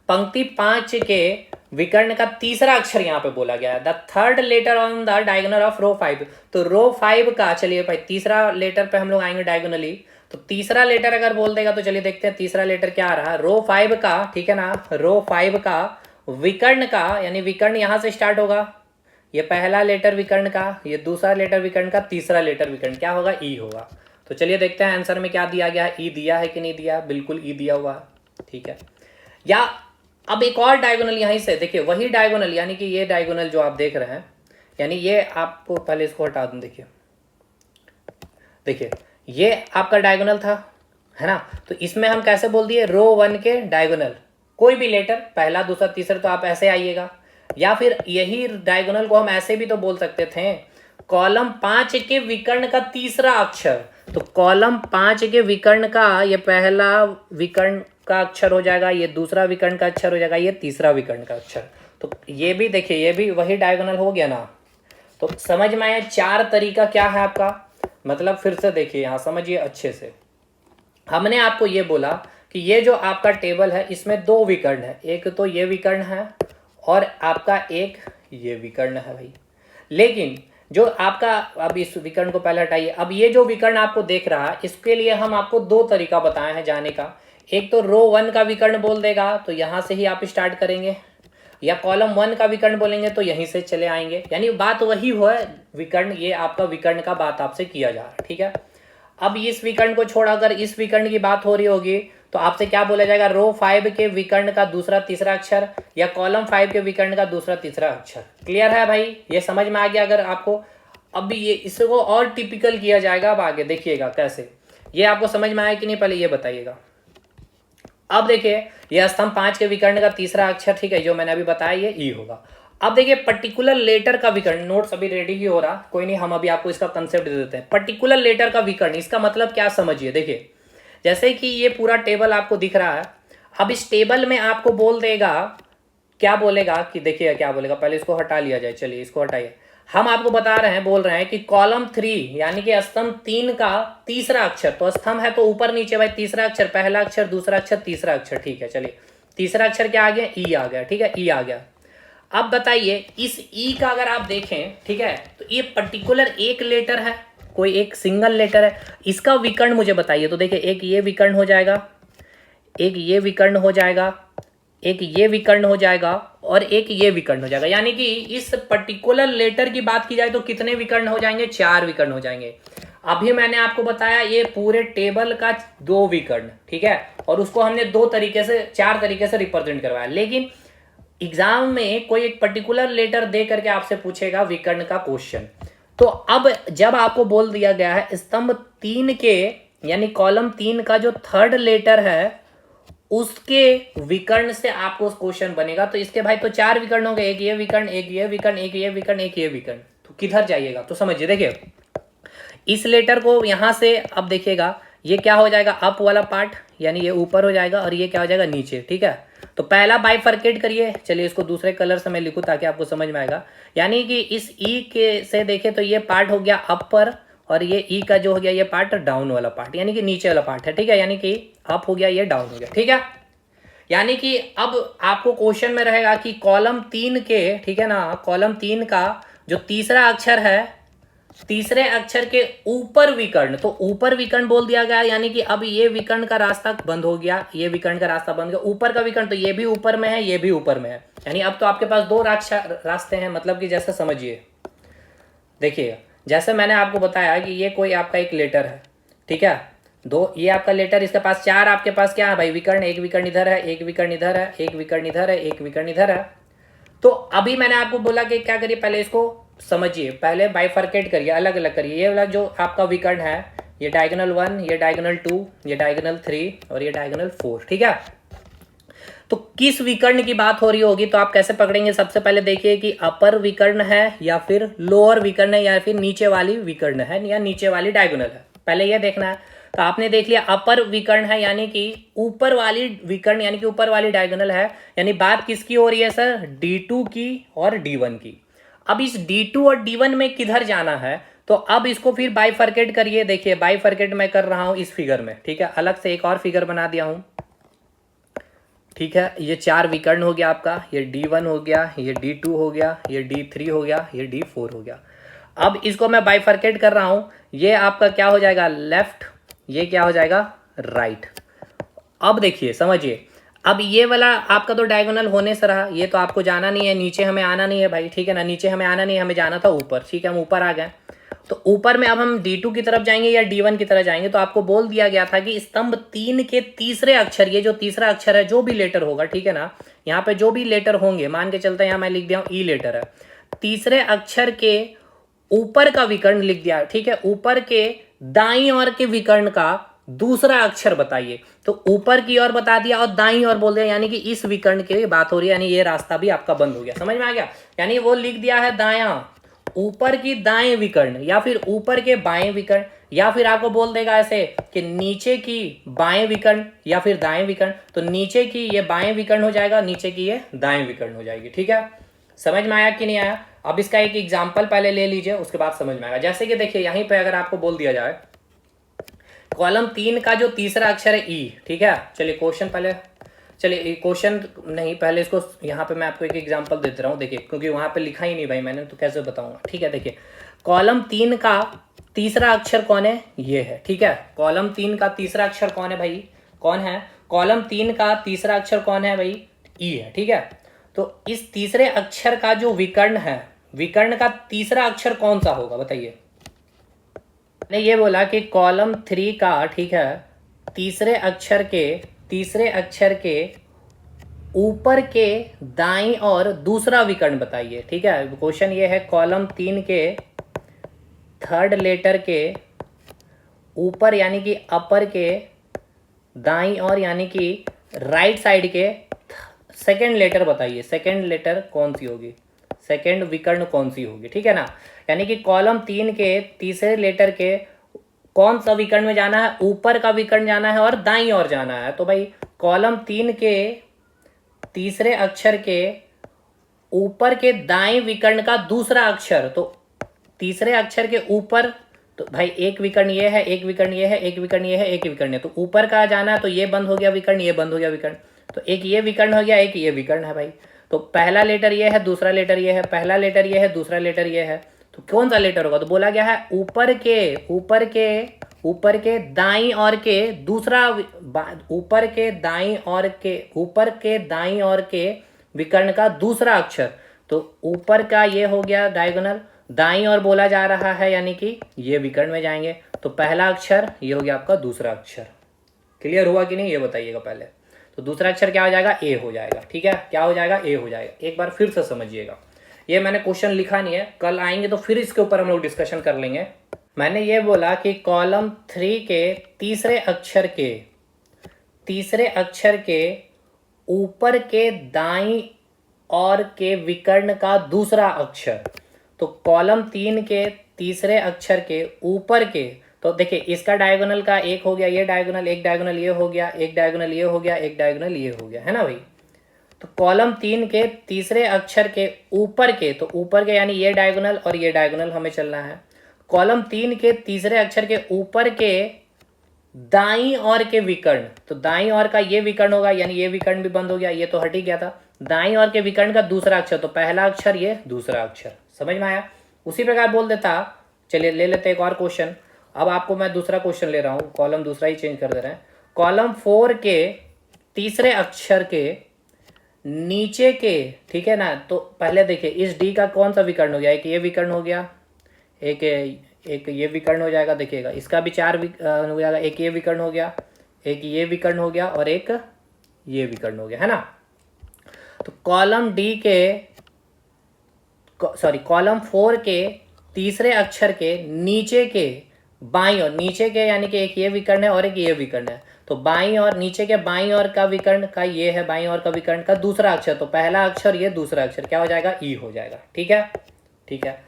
पंक्ति 5 के विकर्ण का तीसरा अक्षर यहाँ पे बोला गया है, the third letter on the diagonal of row 5। तो रो 5 का, चलिए भाई तीसरा लेटर पे हम लोग आएंगे डायगोनली। तो तीसरा लेटर अगर बोल देगा तो चलिए देखते हैं तीसरा लेटर क्या आ रहा है। रो 5 का, ठीक है ना, रो 5 का विकर्ण का, यानी विकर्ण यहाँ से स्टार्ट होगा। ये पहला लेटर विकर्ण का, ये दूसरा लेटर विकर्ण का, तीसरा लेटर विकर्ण क्या होगा, ई होगा। तो चलिए देखते हैं आंसर में क्या दिया गया है। ई दिया है कि नहीं दिया, बिल्कुल ई दिया हुआ है, ठीक है। या अब एक और डायगोनल यहीं से देखिए, वही डायगोनल, यानी कि ये डायगोनल जो आप देख रहे हैं, यानी ये आपको पहले इसको हटा दूं। देखिए ये आपका डायगोनल था, है ना। तो इसमें हम कैसे बोल दिए, रो 1 के डायगोनल, कोई भी लेटर पहला दूसरा तीसरा, तो आप ऐसे आइएगा। या फिर यही डायगोनल को हम ऐसे भी तो बोल सकते थे, कॉलम 5 के विकर्ण का तीसरा अक्षर। तो कॉलम 5 के विकर्ण का ये पहला विकर्ण का अक्षर हो जाएगा, ये दूसरा विकर्ण का अक्षर हो जाएगा, ये तीसरा विकर्ण का अक्षर। तो ये भी देखिए, ये भी वही डायगोनल हो गया ना। तो समझ में आया 4 तरीका क्या है आपका, मतलब फिर से देखिए यहाँ समझिए अच्छे से। हमने आपको ये बोला कि ये जो आपका टेबल है इसमें 2 विकर्ण है, एक तो ये विकर्ण है और आपका एक ये विकर्ण है भाई। लेकिन जो आपका, अब इस विकर्ण को पहले हटाइए, अब ये जो विकर्ण आपको देख रहा है इसके लिए हम आपको 2 तरीका बताए हैं जाने का। एक तो रो 1 का विकर्ण बोल देगा तो यहाँ से ही आप स्टार्ट करेंगे, या कॉलम 1 का विकर्ण बोलेंगे तो यहीं से चले आएंगे, यानी बात वही हुआ विकर्ण, ये आपका विकर्ण का बात आपसे किया जा रहा है, ठीक है। अब इस विकर्ण को छोड़ा अगर इस विकर्ण की बात हो रही होगी तो आपसे क्या बोला जाएगा, रो 5 के विकर्ण का दूसरा तीसरा अक्षर, या कॉलम 5 के विकर्ण का दूसरा तीसरा अक्षर। क्लियर है भाई, ये समझ में आ गया अगर आपको। अब ये इसको और टिपिकल किया जाएगा, अब आगे देखिएगा कैसे, ये आपको समझ में आया कि नहीं पहले ये बताइएगा। अब देखिए ये स्तंभ 5 के विकर्ण का तीसरा अक्षर, ठीक है, जो मैंने अभी बताया ये ई होगा। अब देखिए पर्टिकुलर लेटर का विकर्ण, नोट्स अभी रेडी ही हो रहा, कोई नहीं, हम अभी आपको इसका कंसेप्ट दे देते हैं। पर्टिकुलर लेटर का विकर्ण, इसका मतलब क्या समझिए। देखिए जैसे कि ये पूरा टेबल आपको दिख रहा है, अब इस टेबल में आपको बोल देगा, क्या बोलेगा कि देखिए क्या बोलेगा, पहले इसको हटा लिया जाए, चलिए इसको हटाइए। हम आपको बता रहे हैं, बोल रहे हैं कि कॉलम 3 यानी कि स्तंभ 3 का तीसरा अक्षर, तो स्तंभ है तो ऊपर नीचे भाई तीसरा अक्षर, पहला अक्षर दूसरा अक्षर तीसरा अक्षर, ठीक है। चलिए तीसरा अक्षर क्या आ गया, ई आ गया, ठीक है, ई आ गया। अब बताइए इस ई का अगर आप देखें, ठीक है, तो ये पर्टिकुलर एक लेटर है, कोई एक सिंगल लेटर है, इसका विकर्ण मुझे बताइए। तो देखिए एक ये विकर्ण हो जाएगा, एक ये विकर्ण हो जाएगा, एक ये विकर्ण हो जाएगा और एक ये विकर्ण हो जाएगा। यानी कि इस पर्टिकुलर लेटर की बात की जाए तो कितने विकर्ण हो जाएंगे, 4 विकर्ण हो जाएंगे। अभी मैंने आपको बताया ये पूरे टेबल का 2 विकर्ण, ठीक है, और उसको हमने 2 तरीके से 4 तरीके से रिप्रेजेंट करवाया। लेकिन एग्जाम में कोई एक पर्टिकुलर लेटर दे करके आपसे पूछेगा विकर्ण का क्वेश्चन, तो अब जब आपको बोल दिया गया है स्तंभ 3 के यानी कॉलम 3 का जो थर्ड लेटर है उसके विकर्ण से आपको क्वेश्चन बनेगा। तो इसके भाई तो 4 विकर्ण हो गए, एक ये विकर्ण, एक ये विकर्ण, एक ये विकर्ण, एक ये विकर्ण, तो किधर जाइएगा। तो समझिए देखिए इस लेटर को यहां से, अब देखिएगा ये क्या हो जाएगा, अप वाला पार्ट, यानी ये ऊपर हो जाएगा और ये क्या हो जाएगा नीचे, ठीक है। तो पहला बाइफरकेट करिए, चलिए इसको दूसरे कलर से मैं लिखूं ताकि आपको समझ में आएगा। यानी कि इस ई के से देखें तो ये पार्ट हो गया अपर और ये ई का जो हो गया ये पार्ट डाउन वाला पार्ट, यानी कि नीचे वाला पार्ट है, ठीक है। यानी कि अप हो गया, ये डाउन हो गया, ठीक है। यानी कि अब आपको क्वेश्चन में रहेगा कि कॉलम 3 के, ठीक है ना, कॉलम 3 का जो तीसरा अक्षर है, तीसरे अक्षर के ऊपर विकर्ण, तो ऊपर विकर्ण बोल दिया गया, यानी कि अब ये विकर्ण का रास्ता बंद हो गया, ये विकर्ण का रास्ता बंद हो गया। ऊपर का विकर्ण तो ये भी ऊपर में है, ये भी ऊपर में है, यानी अब तो आपके पास 2 रास्ते हैं। मतलब कि जैसे समझिए, देखिए जैसे मैंने आपको बताया कि ये कोई आपका एक लेटर है, ठीक है, 2 ये आपका लेटर, इसके पास 4 आपके पास क्या है भाई विकर्ण, एक विकर्ण इधर है, एक विकर्ण इधर है, एक विकर्ण इधर है, एक विकर्ण इधर है। तो अभी मैंने आपको बोला कि क्या करिए, पहले इसको समझिए, पहले बाइफरकेट करिए, अलग अलग करिए। ये वाला जो आपका विकर्ण है, ये डायगोनल 1, ये डायगोनल 2, ये डायगोनल 3 और ये डायगोनल 4, ठीक है। तो किस विकर्ण की बात हो रही होगी तो आप कैसे पकड़ेंगे, सबसे पहले देखिए कि अपर विकर्ण है या फिर लोअर विकर्ण है या फिर नीचे वाली विकर्ण है या नीचे वाली डायगोनल है। पहले ये देखना है। तो आपने देख लिया अपर विकर्ण है यानी कि ऊपर वाली विकर्ण यानी कि ऊपर वाली डायगोनल है, यानी बात किसकी हो रही है सर, D2 की और D1 की। अब इस D2 और D1 में किधर जाना है, तो अब इसको फिर बाइफरकेट करिए। देखिए बाइफरकेट मैं कर रहा हूं इस फिगर में, ठीक है, अलग से एक और फिगर बना दिया हूं, ठीक है। ये 4 विकर्ण हो गया आपका, ये D1 हो गया, ये D2 हो गया, ये D3 हो गया, ये D4 हो गया। अब इसको मैं बाइफरकेट कर रहा हूं, ये आपका क्या हो जाएगा लेफ्ट, ये क्या हो जाएगा राइट। अब देखिए समझिए, अब ये वाला आपका तो डायगोनल होने से रहा, ये तो आपको जाना नहीं है, नीचे हमें आना नहीं है भाई, ठीक है ना, नीचे हमें आना नहीं है, हमें जाना था ऊपर, ठीक है, हम ऊपर आ गए। तो ऊपर में अब हम D2 की तरफ जाएंगे या D1 की तरफ जाएंगे, तो आपको बोल दिया गया था कि स्तंभ 3 के तीसरे अक्षर, ये जो तीसरा अक्षर है जो भी लेटर होगा, ठीक है ना, यहाँ पे जो भी लेटर होंगे, मान के चलते हैं यहाँ मैं लिख दिया हूँ ई लेटर है, तीसरे अक्षर के ऊपर का विकर्ण लिख दिया, ठीक है, ऊपर के दाईं ओर के विकर्ण का दूसरा अक्षर बताइए। तो ऊपर की ओर बता दिया और दाईं ओर बोल दिया, यानी कि इस विकर्ण की बात हो रही है, यानी ये रास्ता भी आपका बंद हो गया। समझ में आ गया, यानी वो लिख दिया है दायां, ऊपर की दाएं विकर्ण या फिर ऊपर के बाएं विकर्ण, या फिर आपको बोल देगा ऐसे कि नीचे की बाएं विकर्ण या फिर दाएं विकर्ण। तो नीचे की ये बाएं विकर्ण हो जाएगा, नीचे की ये दाएं विकर्ण हो जाएगी, ठीक है। समझ में आया कि नहीं आया? अब इसका एक एग्जाम्पल पहले ले लीजिए, उसके बाद समझ में आएगा। जैसे कि देखिए यहीं पे अगर आपको बोल दिया जाए कॉलम 3 का जो तीसरा अक्षर है ई, ठीक है, चलिए क्वेश्चन पहले, चलिए क्वेश्चन नहीं, पहले इसको यहाँ पे मैं आपको एक एग्जांपल दे दे रहा हूँ, देखिए, क्योंकि वहाँ पे लिखा ही नहीं भाई मैंने, तो कैसे बताऊंगा, ठीक है। देखिए कॉलम 3 का तीसरा अक्षर कौन है, ये है, ठीक है। कॉलम 3 का तीसरा अक्षर कौन है भाई, कौन है, कॉलम 3 का तीसरा अक्षर कौन है भाई, ई है, ठीक है। तो इस तीसरे अक्षर का जो विकर्ण है, विकर्ण का तीसरा अक्षर कौन सा होगा बताइए। मैंने ये बोला कि कॉलम 3 का, ठीक है, तीसरे अक्षर के ऊपर के दाईं और दूसरा विकर्ण बताइए, ठीक है। क्वेश्चन ये है कॉलम 3 के थर्ड लेटर के ऊपर यानी कि अपर के दाईं और यानी कि राइट साइड के सेकंड लेटर बताइए, सेकंड लेटर कौन सी होगी, सेकंड विकर्ण कौन सी होगी, ठीक है ना। यानी कि कॉलम 3 के तीसरे लेटर के कौन सा विकर्ण में जाना है, ऊपर का विकर्ण जाना है और दाईं ओर जाना है। तो भाई कॉलम 3 के तीसरे अक्षर के ऊपर के दाएं विकर्ण का दूसरा अक्षर, तो तीसरे अक्षर के ऊपर, तो भाई एक विकर्ण ये है, एक विकर्ण ये है, एक विकर्ण ये है, एक विकर्ण है, तो ऊपर का जाना है, तो ये बंद हो गया विकर्ण, ये बंद हो गया विकर्ण, तो एक ये विकर्ण हो गया, एक ये विकर्ण है भाई। तो पहला लेटर ये है, दूसरा लेटर ये है, पहला लेटर ये है, दूसरा लेटर ये है, तो कौन सा लेटर होगा, तो बोला गया है ऊपर के दाईं ओर के दूसरा, ऊपर के दाईं ओर के विकर्ण का दूसरा अक्षर। तो ऊपर का ये हो गया डायगोनल, दाईं ओर बोला जा रहा है यानी कि ये विकर्ण में जाएंगे, तो पहला अक्षर ये हो गया आपका दूसरा अक्षर। क्लियर हुआ कि नहीं ये बताइएगा पहले। तो दूसरा अक्षर क्या हो जाएगा, ए हो जाएगा, ठीक है, क्या हो जाएगा, ए हो जाएगा। एक बार फिर से समझिएगा, ये मैंने क्वेश्चन लिखा नहीं है, कल आएंगे तो फिर इसके ऊपर हम लोग डिस्कशन कर लेंगे। मैंने ये बोला कि कॉलम 3 के तीसरे अक्षर के ऊपर के दाईं ओर के विकर्ण का दूसरा अक्षर। तो कॉलम 3 के तीसरे अक्षर के ऊपर के, तो देखिए इसका डायगोनल का एक हो गया ये डायगोनल, एक डायगोनल ये हो गया, एक डायगोनल ये हो गया, एक डायगोनल ये हो गया, है ना भाई। तो कॉलम 3 के तीसरे अक्षर के ऊपर के, तो ऊपर के यानी ये डायगोनल और ये डायगोनल हमें चलना है। कॉलम 3 के तीसरे अक्षर के ऊपर के दाईं ओर के विकर्ण, तो दाईं ओर का ये विकर्ण होगा, यानी ये विकर्ण भी बंद हो गया, ये तो हट ही गया था। दाईं ओर के विकर्ण का दूसरा अक्षर, तो पहला अक्षर ये, दूसरा अक्षर। समझ में आया? उसी प्रकार बोल देता, चलिए ले लेते एक और क्वेश्चन। अब आपको मैं दूसरा क्वेश्चन ले रहा हूँ, कॉलम दूसरा ही चेंज कर दे रहे हैं। कॉलम 4 के तीसरे अक्षर के नीचे के, ठीक है ना, तो पहले देखिए इस डी का कौन सा विकर्ण हो गया, एक ये विकर्ण हो गया, एक ये विकर्ण हो जाएगा, देखिएगा इसका भी 4 हो जाएगा, एक ये विकर्ण हो गया, एक ये विकर्ण हो गया और एक ये विकर्ण हो गया, है ना। तो कॉलम 4 के तीसरे अक्षर के नीचे के बाईं ओर, नीचे के यानी कि एक ये विकर्ण है और एक ये विकर्ण है, तो बाईं और नीचे के बाईं ओर का विकर्ण का ये है, बाईं ओर का विकर्ण का दूसरा अक्षर, तो पहला अक्षर ये, दूसरा अक्षर क्या हो जाएगा, ई हो जाएगा, ठीक है, ठीक है।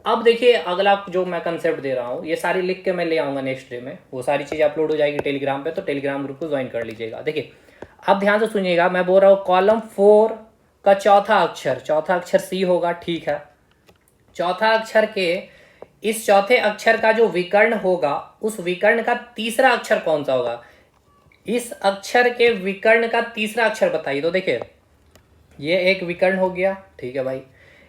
अब देखिए अगला जो मैं कंसेप्ट दे रहा हूँ, ये सारी लिख के मैं ले आऊँगा नेक्स्ट डे में, वो सारी चीज़ें अपलोड हो जाएगी टेलीग्राम पे, तो टेलीग्राम ग्रुप को ज्वाइन कर लीजिएगा। देखिए अब ध्यान से सुनिएगा, मैं बोल रहा हूँ कॉलम 4 का चौथा अक्षर सी होगा, ठीक है। चौथा अक्षर के इस चौथे अक्षर का जो विकर्ण होगा, उस विकर्ण का तीसरा अक्षर कौन सा होगा, इस अक्षर के विकर्ण का तीसरा अक्षर बताइए। तो देखिए ये एक विकर्ण हो गया, ठीक है भाई,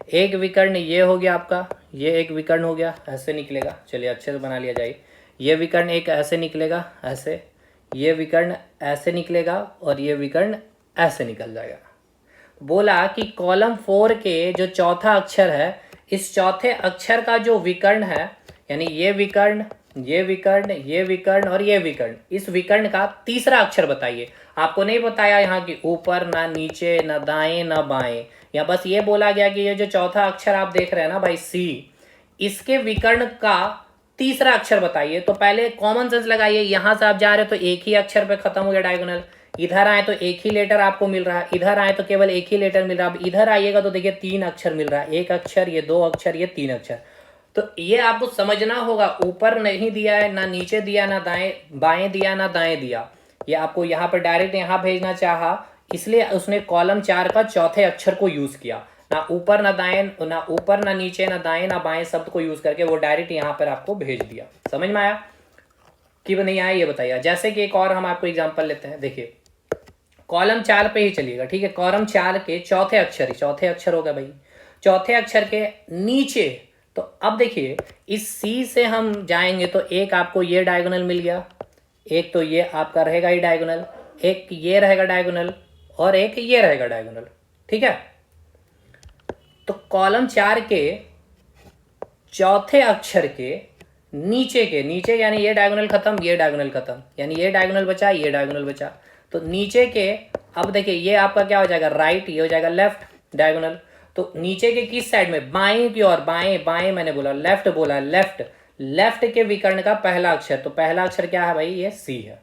एक विकर्ण ये हो गया आपका, ये एक विकर्ण हो गया, ऐसे निकलेगा, चलिए अच्छे से बना लिया जाए। ये विकर्ण एक ऐसे निकलेगा, ऐसे, ये विकर्ण ऐसे निकलेगा, और ये विकर्ण ऐसे निकल जाएगा। बोला कि कॉलम 4 के जो चौथा अक्षर है, इस चौथे अक्षर का जो विकर्ण है, यानी ये विकर्ण, ये विकर्ण, ये विकर्ण और ये विकर्ण, इस विकर्ण का तीसरा अक्षर बताइए। आपको नहीं बताया यहाँ की ऊपर, ना नीचे, ना दाएं, ना बाएं, या बस ये बोला गया कि ये जो चौथा अक्षर आप देख रहे हैं ना भाई सी, इसके विकर्ण का तीसरा अक्षर बताइए। तो पहले कॉमन सेंस लगाइए, यहां से आप जा रहे हो तो एक ही अक्षर पे खत्म हो गया डायगोनल, इधर आए तो एक ही लेटर आपको मिल रहा है, इधर आए तो केवल एक ही लेटर मिल रहा है, अब इधर आइएगा तो देखिए 3 अक्षर मिल रहा है, एक अक्षर, ये 2 अक्षर, ये 3 अक्षर। तो ये आपको समझना होगा, ऊपर नहीं दिया है, ना नीचे दिया, ना दाएं बाएं दिया, ना दाएं दिया, ये आपको यहाँ पर डायरेक्ट यहाँ भेजना चाहा, इसलिए उसने कॉलम 4 का चौथे अक्षर को यूज किया, ना ऊपर ना दाएं, ना ऊपर ना नीचे, ना दाएं ना बाएं शब्द को यूज करके वो डायरेक्ट यहाँ पर आपको भेज दिया। समझ में आया कि नहीं आया, ये बताइए। जैसे कि एक और हम आपको एग्जांपल लेते हैं, देखिए कॉलम 4 पे ही चलिएगा, ठीक है। कॉलम 4 के चौथे अक्षर हो गया भाई, चौथे अक्षर के नीचे, तो अब देखिए इस सी से हम जाएंगे तो एक आपको ये डायगोनल मिल गया, एक तो ये आपका रहेगा ही डायगोनल, एक ये रहेगा डायगोनल, और एक ये रहेगा डायगोनल, ठीक है। तो कॉलम 4 के चौथे अक्षर के नीचे यानी ये डायगोनल खत्म, ये डायगोनल खत्म, यानी ये डायगोनल बचा, ये डायगोनल बचा, तो नीचे के, अब देखिए ये आपका क्या हो जाएगा राइट, ये हो जाएगा लेफ्ट डायगोनल। तो नीचे के किस साइड में, बाएं की ओर, बाएं मैंने बोला, लेफ्ट बोला, लेफ्ट के विकर्ण का पहला अक्षर, तो पहला अक्षर क्या है भाई, ये सी है,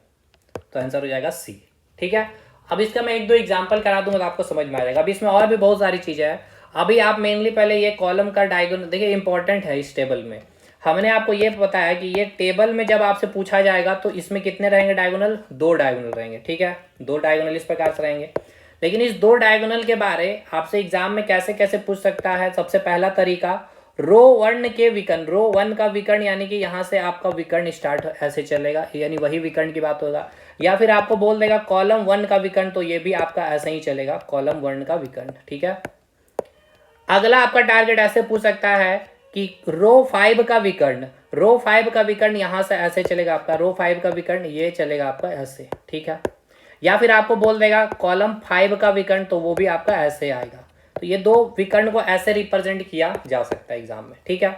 तो आंसर हो जाएगा सी, ठीक है। अब इसका मैं 1-2 एग्जांपल करा दूंगा तो आपको समझ में आ जाएगा। अब इसमें और भी बहुत सारी चीजें हैं, अभी आप मेनली पहले ये कॉलम का डायगोनल देखिए, इंपॉर्टेंट है इस टेबल में। हमने आपको ये बताया कि ये टेबल में जब आपसे पूछा जाएगा तो इसमें कितने रहेंगे डायगोनल, 2 डायगोनल रहेंगे, ठीक है, 2 डायगोनल इस प्रकार से रहेंगे। लेकिन इस 2 डायगोनल के बारे आपसे एग्जाम में कैसे कैसे पूछ सकता है, सबसे पहला तरीका, रो 1 के विकर्ण, रो 1 का विकर्ण, यानी कि यहाँ से आपका विकर्ण स्टार्ट ऐसे चलेगा, यानी वही विकर्ण की बात होगा, या फिर आपको बोल देगा कॉलम 1 का विकर्ण, तो ये भी आपका ऐसे ही चलेगा, कॉलम 1 का विकर्ण, ठीक है। अगला आपका टारगेट ऐसे पूछ सकता है कि रो 5 का विकर्ण, रो 5 का विकर्ण यहां से ऐसे चलेगा आपका, रो 5 का विकर्ण ये चलेगा आपका ऐसे, ठीक है। या फिर आपको बोल देगा कॉलम 5 का विकर्ण, तो वो भी आपका ऐसे आएगा। तो ये 2 विकर्ण को ऐसे रिप्रेजेंट किया जा सकता है एग्जाम में, ठीक है।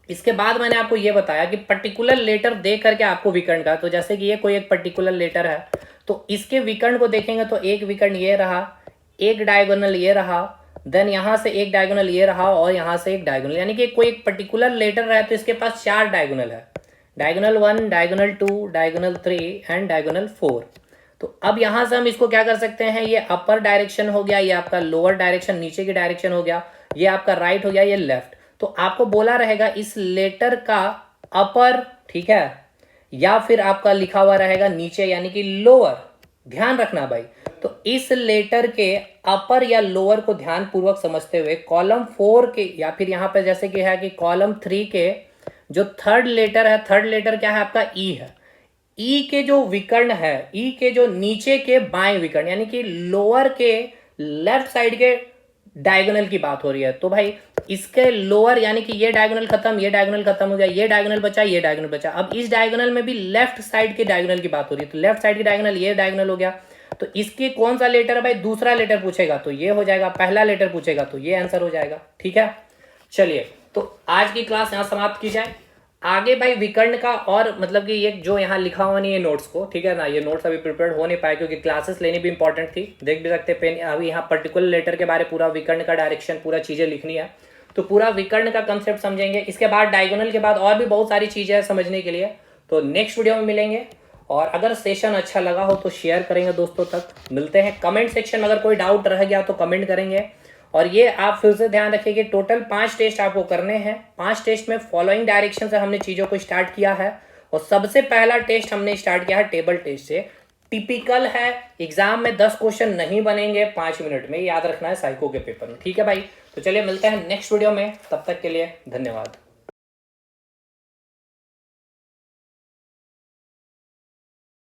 इसके बाद मैंने आपको ये बताया कि पर्टिकुलर लेटर दे करके आपको विकर्ण का, तो जैसे कि ये कोई एक पर्टिकुलर लेटर है, तो इसके विकर्ण को देखेंगे तो एक विकर्ण ये रहा, एक डायगोनल ये रहा, देन यहां से एक डायगोनल ये रहा, और यहां से एक डायगोनल, यानी कि कोई एक पर्टिकुलर लेटर है तो इसके पास 4 डायगोनल है, diagonal 1, diagonal 2, diagonal 3 and diagonal 4। तो अब यहां से हम इसको क्या कर सकते हैं, ये अपर डायरेक्शन हो गया, ये आपका लोअर डायरेक्शन नीचे की डायरेक्शन हो गया, ये आपका राइट हो गया, ये लेफ्ट। तो आपको बोला रहेगा इस लेटर का अपर, ठीक है, या फिर आपका लिखा हुआ रहेगा नीचे यानी कि लोअर, ध्यान रखना भाई। तो इस लेटर के अपर या लोअर को ध्यान पूर्वक समझते हुए कॉलम 4 के, या फिर यहां पे जैसे कि है कि कॉलम 3 के जो थर्ड लेटर है, थर्ड लेटर क्या है आपका ई है, ई के जो विकर्ण है, ई के जो नीचे के बाएं विकर्ण, यानी कि लोअर के लेफ्ट साइड के डायगोनल की बात हो रही है। तो भाई इसके लोअर यानी कि ये डायगोनल खत्म, ये डायगोनल खत्म हो गया, ये डायगोनल बचा, ये डायगोनल बचा। अब इस डायगोनल में भी लेफ्ट साइड के डायगोनल की बात हो रही है, तो लेफ्ट साइड की डायगोनल ये डायगोनल हो गया, तो इसके कौन सा लेटर है भाई, दूसरा लेटर पूछेगा तो ये हो जाएगा, पहला लेटर पूछेगा तो ये आंसर हो जाएगा, ठीक है। चलिए तो आज की क्लास यहाँ समाप्त की जाए। आगे भाई विकर्ण का और मतलब कि ये जो यहाँ लिखा हुआ नहीं है नोट्स को, ठीक है ना, ये नोट्स अभी प्रिपेयर हो नहीं पाए क्योंकि क्लासेस लेनी भी इंपॉर्टेंट थी, देख भी सकते पेन, अभी यहाँ पर्टिकुलर लेटर के बारे पूरा विकर्ण का डायरेक्शन पूरा चीजें लिखनी है, तो पूरा विकर्ण का कंसेप्ट समझेंगे। इसके बाद डायगोनल के बाद और भी बहुत सारी चीजें हैं समझने के लिए, तो नेक्स्ट वीडियो में मिलेंगे। और अगर सेशन अच्छा लगा हो तो शेयर करेंगे दोस्तों तक, मिलते हैं कमेंट सेक्शन में, अगर कोई डाउट रह गया तो कमेंट करेंगे। और ये आप फिर से ध्यान रखिए कि टोटल 5 टेस्ट आपको करने हैं। 5 टेस्ट में फॉलोइंग डायरेक्शन से हमने चीज़ों को स्टार्ट किया है। और सबसे पहला टेस्ट हमने स्टार्ट किया है टेबल टेस्ट से। टिपिकल है, एग्जाम में 10 क्वेश्चन नहीं बनेंगे 5 मिनट में, याद रखना है साइको के पेपर में। ठीक है भाई, तो चलिए मिलते हैं नेक्स्ट वीडियो में, तब तक के लिए धन्यवाद।